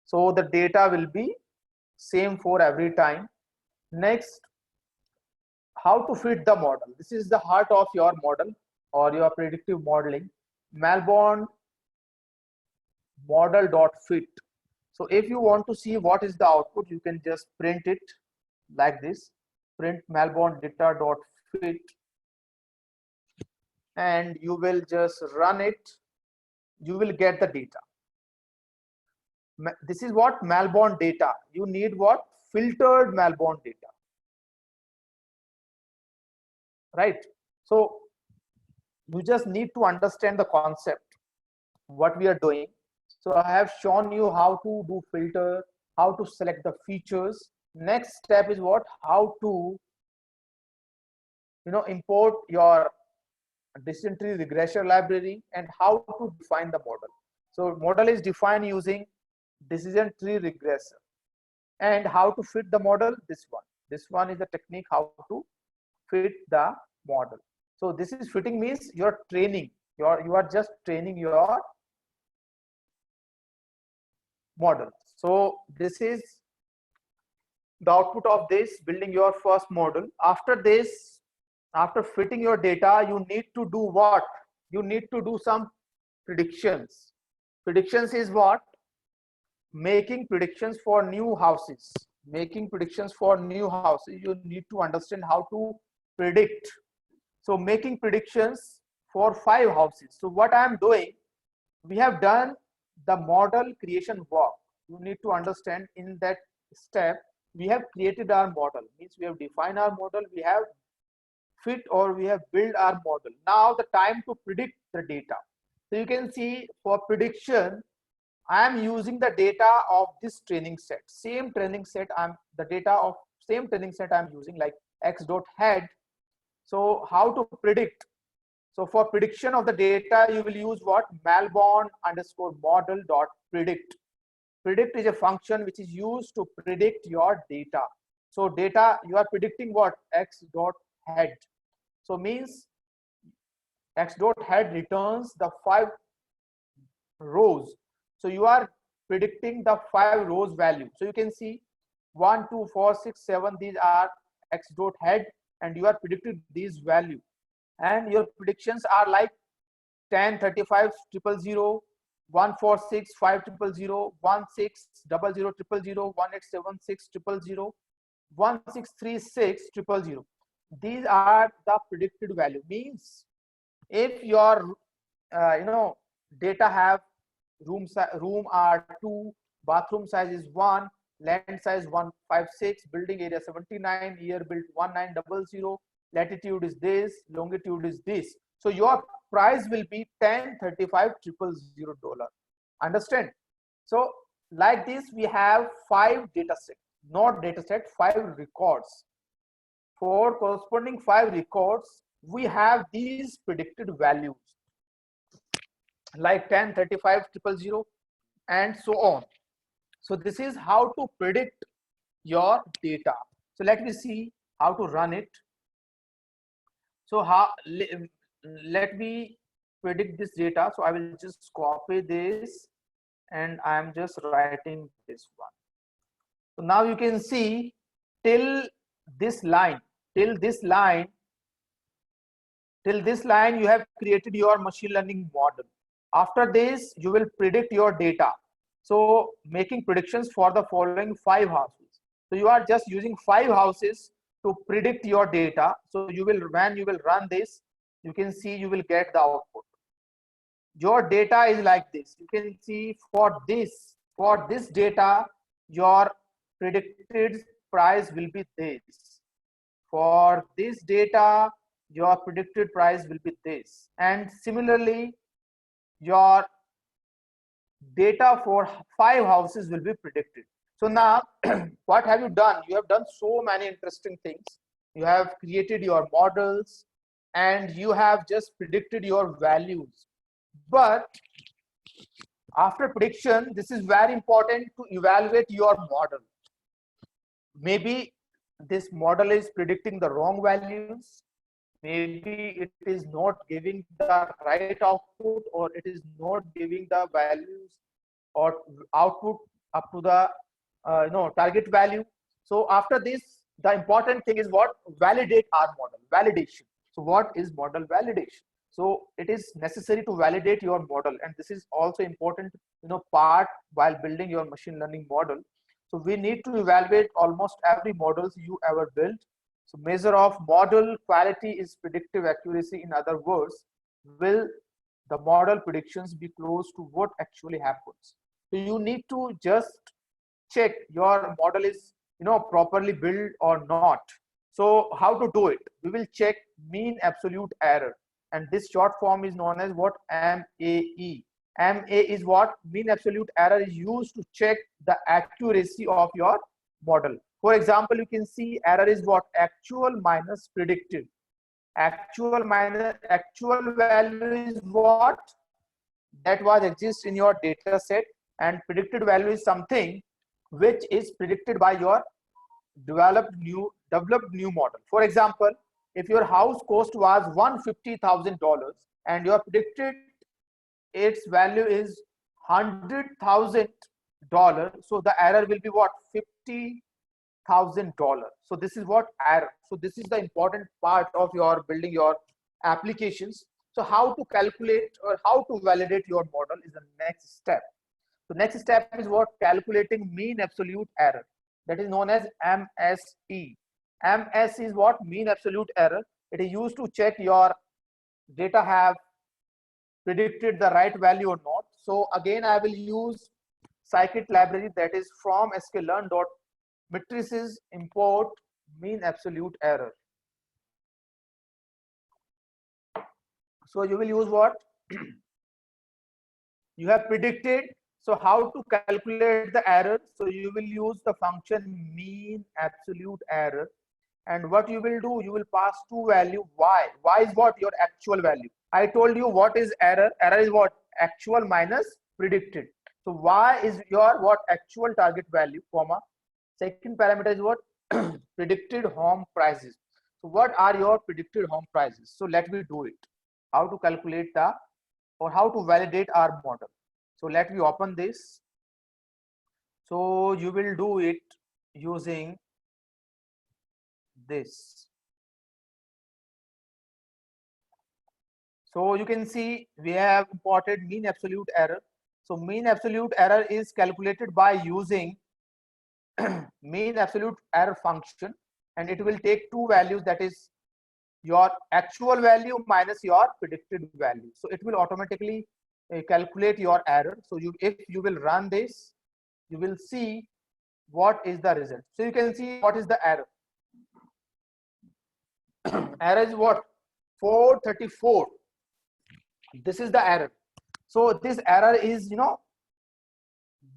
So the data will be same for every time. Next, how to fit the model. This is the heart of your model or your predictive modeling. Malborn model dot fit. So if you want to see what is the output, you can just print it like this. Print Malborn data dot fit, and you will just run it. You will get the data. This is what? Malborn data. You need what? Filtered Malborn data, right? So you just need to understand the concept, what we are doing. So I have shown you how to do filter, how to select the features. Next step is what? How to import your decision tree regressor library, and how to define the model. So model is defined using decision tree regressor. And how to fit the model? This one is the technique how to fit the model. So this is fitting means you're training, you are just training your model. So this is the output of this, building your first model. After this, after fitting your data, you need to do what? You need to do some predictions. Predictions is what? Making predictions for new houses. Making predictions for new houses. You need to understand how to predict. So making predictions for 5 houses. So what I am doing, we have done the model creation work. You need to understand in that step, we have created our model. Means we have defined our model, we have fit or we have built our model. Now the time to predict the data. So you can see for prediction, I am using the data of this training set. Same training set, the data of same training set I'm using, like x.head. So how to predict? So for prediction of the data, you will use what? Malborn underscore model dot predict. Predict is a function which is used to predict your data. So data, you are predicting what? X dot head. So means X dot head returns the 5 rows. So you are predicting the 5 rows value. So you can see 1, 2, 4, 6, 7. These are X dot head, and you are predicting these value. And your predictions are like 10, 35, 000, 146, 5000, 1600, 000, 1876, 000, 1636, 000. These are the predicted value. Means if your data have room are 2, bathroom size is 1, land size 156, building area 79, year built 1900, latitude is this, longitude is this. So your price will be $10,35,000. Understand? So like this, we have 5 data set, not data set, 5 records. For corresponding 5 records, we have these predicted values like 10,35,000 and so on. So this is how to predict your data. So let me see how to run it. So let me predict this data. So I will just copy this and I am just writing this one. So now you can see till this line you have created your machine learning model. After this, you will predict your data. So making predictions for the following 5 houses. So you are just using 5 houses to predict your data. So you will, when you will run this, you can see you will get the output. Your data is like this. You can see for this data, your predicted price will be this. For this data, your predicted price will be this. And similarly, your data for 5 houses will be predicted. So now what have you done? You have done so many interesting things. You have created your models and you have just predicted your values. But after prediction, this is very important to evaluate your model. Maybe this model is predicting the wrong values. Maybe it is not giving the right output, or it is not giving the values or output up to the target value. So after this, the important thing is what? Validate our model. Validation. So what is model validation? So it is necessary to validate your model, and this is also important part while building your machine learning model. So we need to evaluate almost every models you ever built. So measure of model quality is predictive accuracy. In other words, will the model predictions be close to what actually happens? So you need to just check your model is properly built or not. So how to do it? We will check mean absolute error, and this short form is known as what? MAE. MA is what? Mean absolute error is used to check the accuracy of your model. For example, you can see error is what? Actual minus predicted. Actual value is what? That was exists in your data set, and predicted value is something which is predicted by your developed new model. For example, if your house cost was $150,000 and your predicted its value is $100,000, so the error will be what? $50,000. So this is what? Error. So this is the important part of your building your applications. So how to calculate or how to validate your model is the next step. So next step is what? Calculating mean absolute error. That is known as MSE. MS is what? Mean absolute error. It is used to check your data have predicted the right value or not. So again, I will use scikit library, that is from sklearn.matrices import mean absolute error. So you will use what? You have predicted. So how to calculate the error? So you will use the function mean absolute error. And what you will do, you will pass 2 value. Y is what? Your actual value. I told you what is error. Error is what? Actual minus predicted. So Y is your what? Actual target value, comma. Second parameter is what? Predicted home prices. So what are your predicted home prices? So let me do it. How to calculate or how to validate our model. So let me open this. So you will do it using this. So you can see we have imported mean absolute error. So mean absolute error is calculated by using mean absolute error function, and it will take 2 values, that is your actual value minus your predicted value. So it will automatically calculate your error. So if you will run this, you will see what is the result. So you can see what is the error. Error is what? 434. This is the error. So this error is,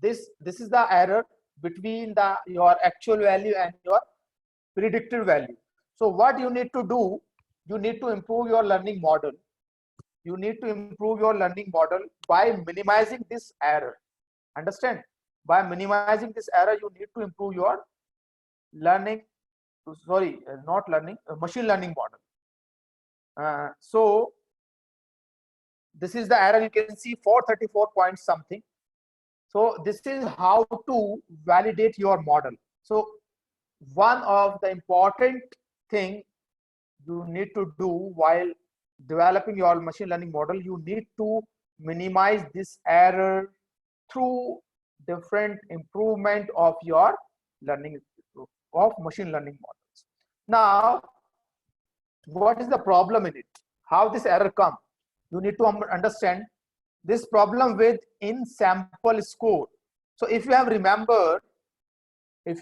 this is the error between your actual value and your predicted value. So what you need to do, you need to improve your learning model. You need to improve your learning model by minimizing this error. Understand? By minimizing this error, you need to improve your learning, sorry, not learning, machine learning model. So this is the error. You can see 434 point something. So this is how to validate your model. So one of the important thing you need to do while developing your machine learning model, you need to minimize this error through different improvement of your learning of machine learning models. Now, what is the problem in it? How this error come? You need to understand this problem with in sample score. So if you have remember, you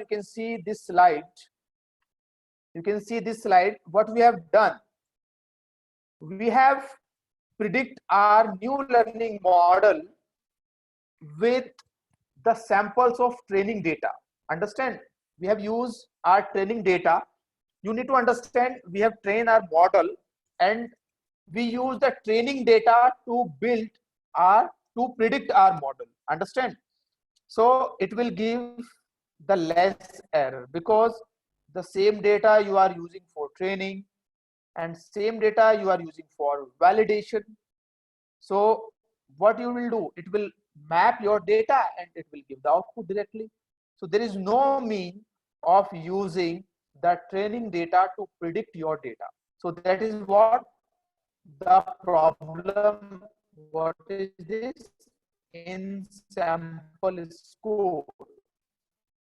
can see this slide. You can see this slide. What we have done, we have predict our new learning model with the samples of training data. Understand? We have used our training data. You need to understand we have trained our model and we use the training data to predict our model. Understand? So it will give the less error because the same data you are using for training and same data you are using for validation. So what you will do, it will map your data and it will give the output directly. So there is no mean of using the training data to predict your data. So that is what the problem. What is this? In sample score.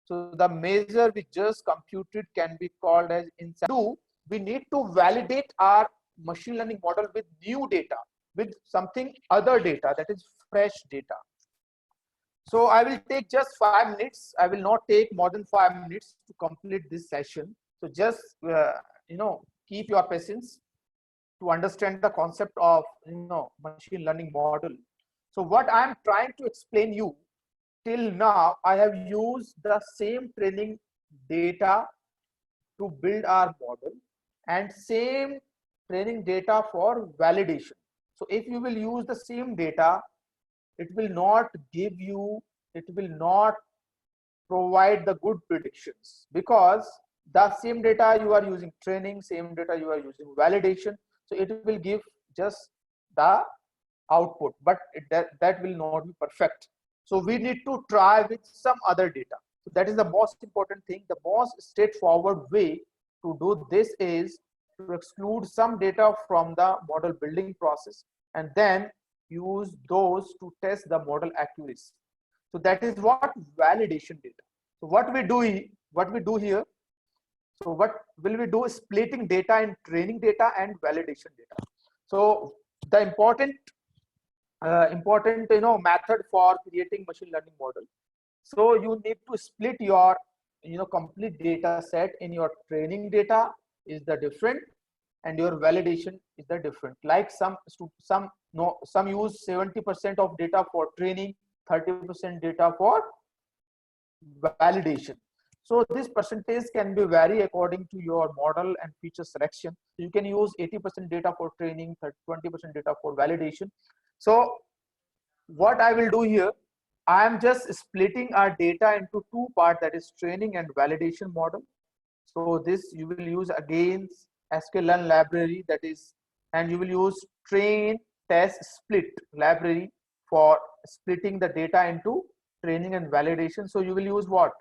So the measure we just computed can be called as in sample. We need to validate our machine learning model with new data, with something other data, that is fresh data. So I will take just 5 minutes. I will not take more than 5 minutes to complete this session. So just keep your patience to understand the concept of machine learning model. So what I am trying to explain you, till now I have used the same training data to build our model and same training data for validation. So if you will use the same data, it will not provide the good predictions, because the same data you are using training, same data you are using validation. So it will give just the output, but that will not be perfect. So we need to try with some other data. So that is the most important thing. The most straightforward way to do this is to exclude some data from the model building process and then use those to test the model accuracy. So that is what validation data. So what we do here, so what will we do? Splitting data in training data and validation data. So the important method for creating machine learning model. So you need to split your complete data set. In your training data is the different and your validation is the different. Like some use 70% of data for training, 30% data for validation. So this percentage can be vary according to your model and feature selection. You can use 80% data for training, 20% data for validation. So what I will do here, I am just splitting our data into two parts, that is training and validation model. So this you will use again sklearn library, that is, and you will use train test split library for splitting the data into training and validation. So you will use what?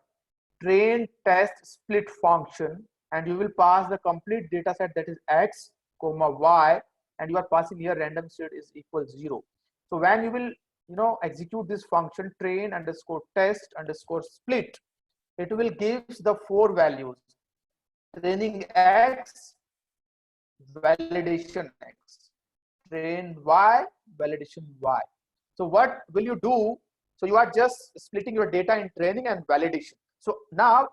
Train test split function, and you will pass the complete data set, that is x comma y, and you are passing here random state is equal 0. So when you will execute this function train underscore test underscore split, it will gives the 4 values: training x, validation x, train y, validation y. So what will you do? So you are just splitting your data in training and validation. So now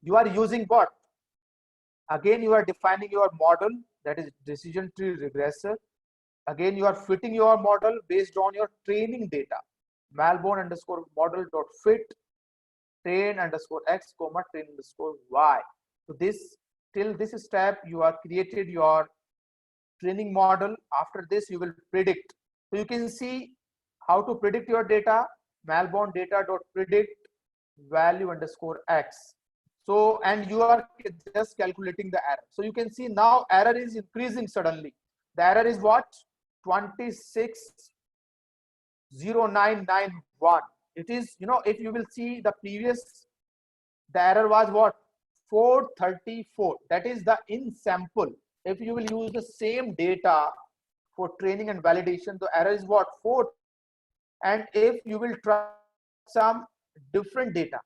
you are using what? Again, you are defining your model, that is decision tree regressor. again you are fitting your model based on your training data. Malbone underscore model dot fit train underscore x comma train underscore y. So this, till this step you are created your training model. After this you will predict. So you can see how to predict your data. Malbone data dot predict value underscore x. So, and you are just calculating the error. So you can see now error is increasing suddenly. The error is what? 260991. It is, you know, if you will see the previous, the error was what? 434. That is the in sample. If you will use the same data for training and validation, the error is what? 4. And if you will try some different data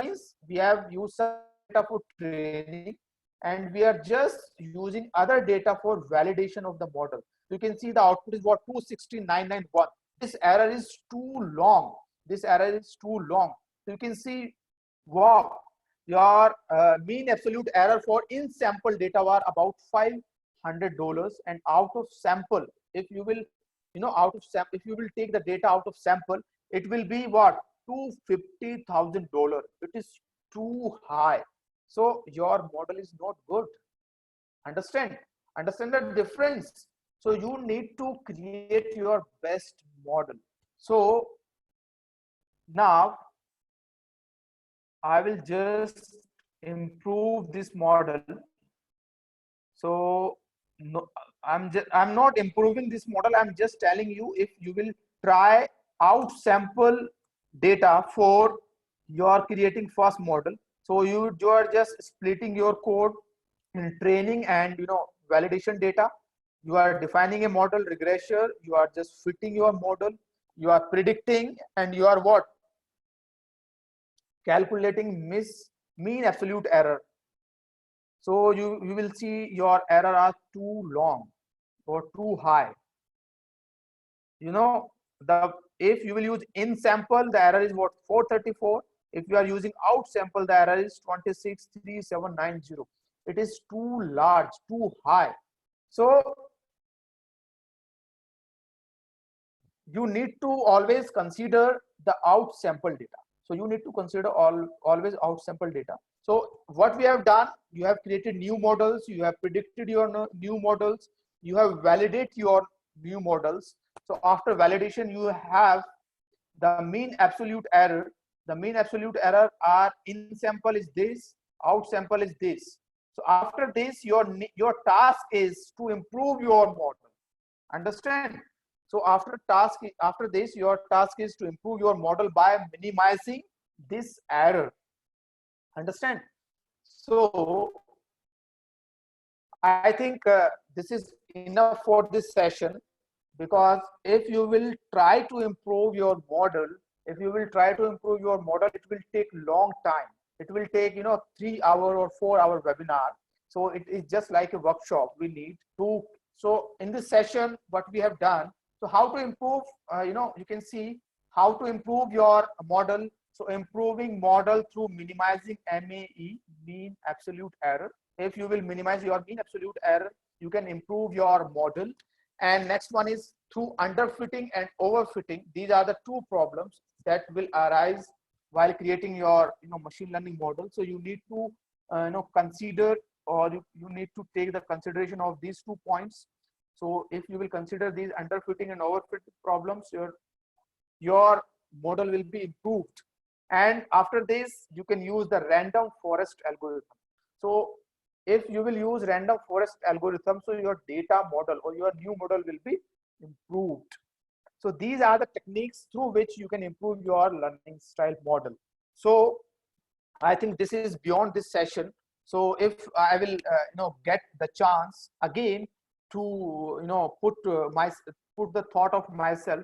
means we have used some data for training and we are just using other data for validation of the model. You can see the output is what? 260991. This error is too long. This error is too long. So you can see, wow, your mean absolute error for in sample data were about $500, and out of sample, if you will, you know, out of sample, if you will take the data out of sample, it will be what? $250,000. It is too high. So your model is not good. Understand the difference. So you need to create your best model. So now I will just improve this model. So no, I'm not improving this model. I'm just telling you, if you will try out sample data for your creating first model. So you are just splitting your code in training and, you know, validation data. You are defining a model regressor. You are just fitting your model. You are predicting, and you are what? Calculating mean absolute error. So you will see your error are too long or too high. You know, if you will use in sample, the error is what? 434. If you are using out sample, the error is 263790. It is too large, too high. So you need to always consider the out sample data. So you need to consider always out sample data. So what we have done, you have created new models, you have predicted your new models, you have validated your new models. So after validation, you have the mean absolute error. The mean absolute error are in sample is this, out sample is this. So after this, your task is to improve your model. Understand? So after this, your task is to improve your model by minimizing this error. Understand? So I think this is enough for this session, because if you will try to improve your model, it will take long time. It will take, you know, 3-hour or 4-hour webinar. So it is just like a workshop. We need to, so in this session, what we have done, so how to improve, you know, you can see how to improve your model. So improving model through minimizing MAE, mean absolute error. If you will minimize your mean absolute error, you can improve your model. And next one is through underfitting and overfitting. These are the two problems that will arise while creating your, you know, machine learning model. So you need to you know, consider, or you need to take the consideration of these 2 points. So if you will consider these underfitting and overfitting problems, your model will be improved. And after this, you can use the random forest algorithm. So if you will use random forest algorithm, so your data model or your new model will be improved. So these are the techniques through which you can improve your learning style model. So I think this is beyond this session. So if I will you know, get the chance again to, you know, put the thought of myself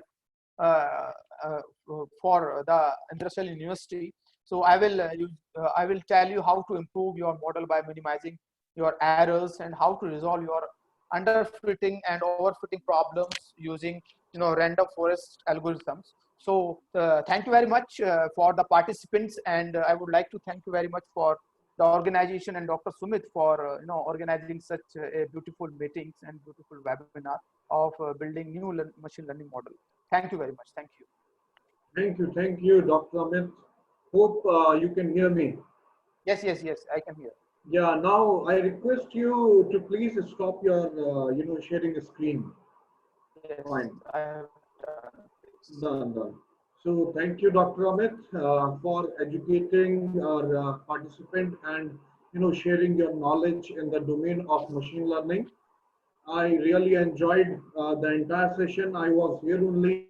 for the industrial university. So I will tell you how to improve your model by minimizing your errors, and how to resolve your underfitting and overfitting problems using, you know, random forest algorithms. So thank you very much for the participants, and I would like to thank you very much for the organization and Dr. Sumit for organizing such a beautiful meetings and beautiful webinar of building new machine learning model. Thank you very much. Thank you. Thank you, Dr. Amit. Hope you can hear me. Yes, I can hear. Yeah, now I request you to please stop your, sharing a screen. Yes, Fine. I have Done. So thank you, Dr. Amit, for educating our participant and, sharing your knowledge in the domain of machine learning. I really enjoyed the entire session. I was here only.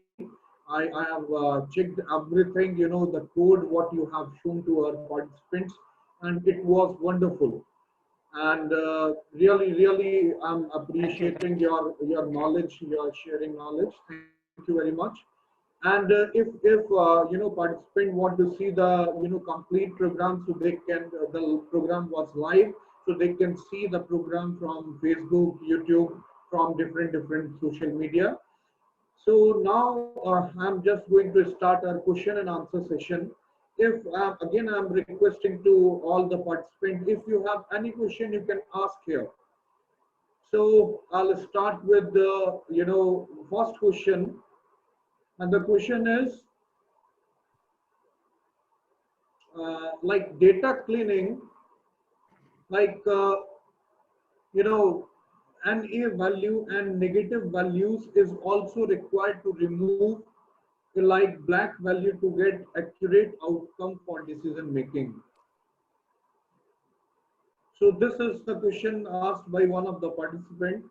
I have checked everything, the code, what you have shown to our participants, and it was wonderful. And really, I'm appreciating your knowledge, your sharing knowledge. Thank you very much. And if participant want to see the complete program, so they can the program was live, so they can see the program from Facebook, YouTube, from different social media. So now I'm just going to start our question and answer session. If again I'm requesting to all the participants, if you have any question, you can ask here. So I'll start with the first question, and the question is like data cleaning, like NA value and negative values is also required to remove like black value to get accurate outcome for decision making. So this is the question asked by one of the participants.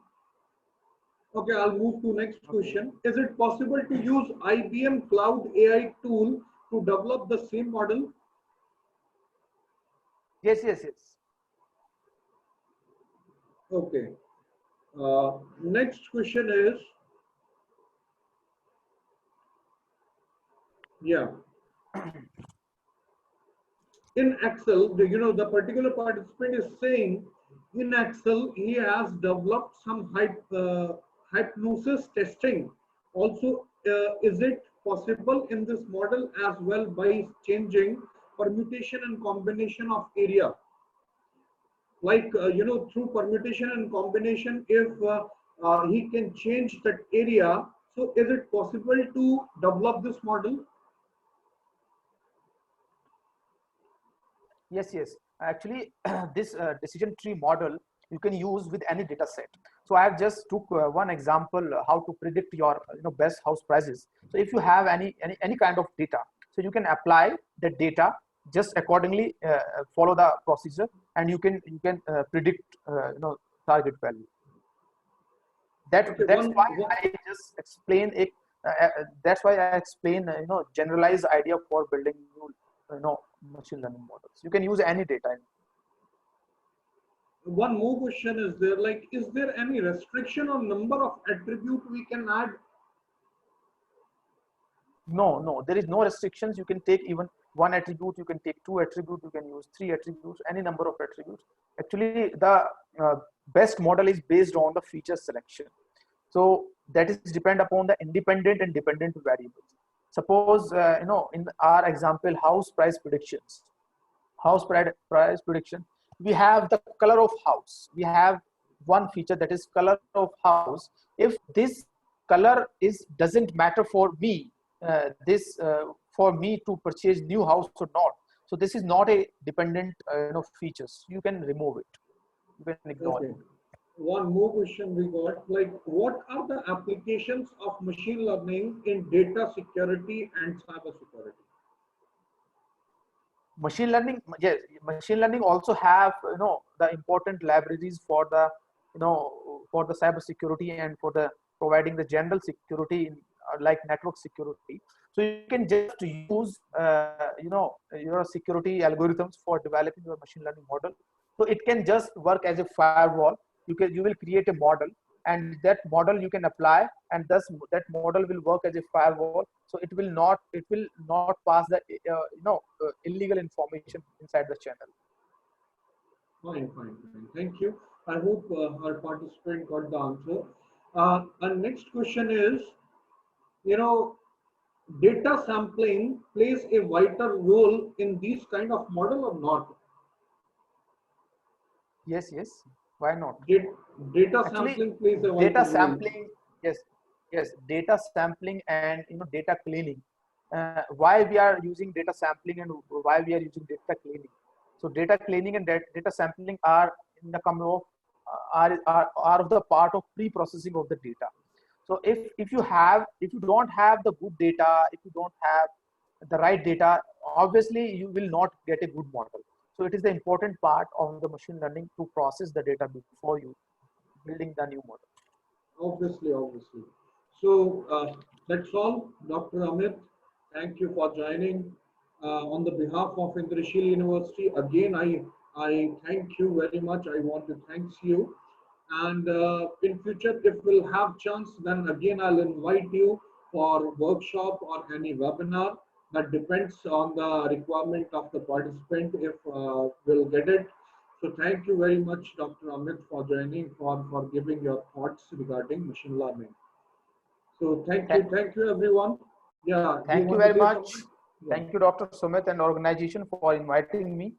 Okay, I'll move to next question. Is it possible to use IBM Cloud AI tool to develop the same model? Yes. Okay. Next question is, yeah. In Excel, the particular participant is saying in Excel he has developed some hypnosis testing. Also, is it possible in this model as well by changing permutation and combination of area? Like through permutation and combination, if he can change that area, so is it possible to develop this model? Yes. Actually, this decision tree model you can use with any data set. So I have just took one example how to predict your best house prices. So if you have any kind of data, so you can apply the data just accordingly, follow the procedure, and you can predict target value. That's why I just explain it. That's why I explain generalized idea for building new machine learning models. You can use any data. One more question is there, like, is there any restriction on number of attribute we can add? No, there is no restrictions. You can take even one attribute, you can take two attributes, you can use three attributes, any number of attributes. Actually, the best model is based on the feature selection. So that is depend upon the independent and dependent variables. Suppose in our example, house price prediction, we have the color of house. We have one feature, that is color of house. If this color doesn't matter for me, for me to purchase new house or not, so this is not a dependent features. You can remove it, you can ignore it. One more question we got, like, what are the applications of machine learning in data security and cyber security? Machine learning, yes, machine learning also have the important libraries for the for the cyber security and for the providing the general security in, like network security. So you can just use your security algorithms for developing your machine learning model. So it can just work as a firewall. You will create a model, and that model you can apply, and thus that model will work as a firewall. So it will not pass the illegal information inside the channel. Fine. Thank you. I hope our participant got the answer. Our next question is, data sampling plays a vital role in these kind of model or not? Yes, yes. Why not? Data Actually, sampling plays a vital data role. sampling, yes, yes, data sampling and data cleaning. Why we are using data sampling and why we are using data cleaning? So data cleaning and data sampling are in the come of are of the part of pre-processing of the data. So if you don't have the good data, if you don't have the right data, obviously you will not get a good model. So it is the important part of the machine learning to process the data before you building the new model. Obviously, obviously. So that's all, Dr. Amit. Thank you for joining. On the behalf of Indrashil University, again, I thank you very much. I want to thank you. And in future, if we'll have chance, then again, I'll invite you for workshop or any webinar. That depends on the requirement of the participant if we'll get it. So thank you very much, Dr. Amit, for joining, for giving your thoughts regarding machine learning. So thank you everyone. Yeah, do you Thank you want to very say much. something? Yeah. Thank you, Dr. Sumit and organization for inviting me.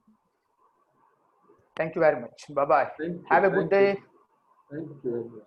Thank you very much. Bye-bye. Thank you, Have a good thank you, day. thank you everyone.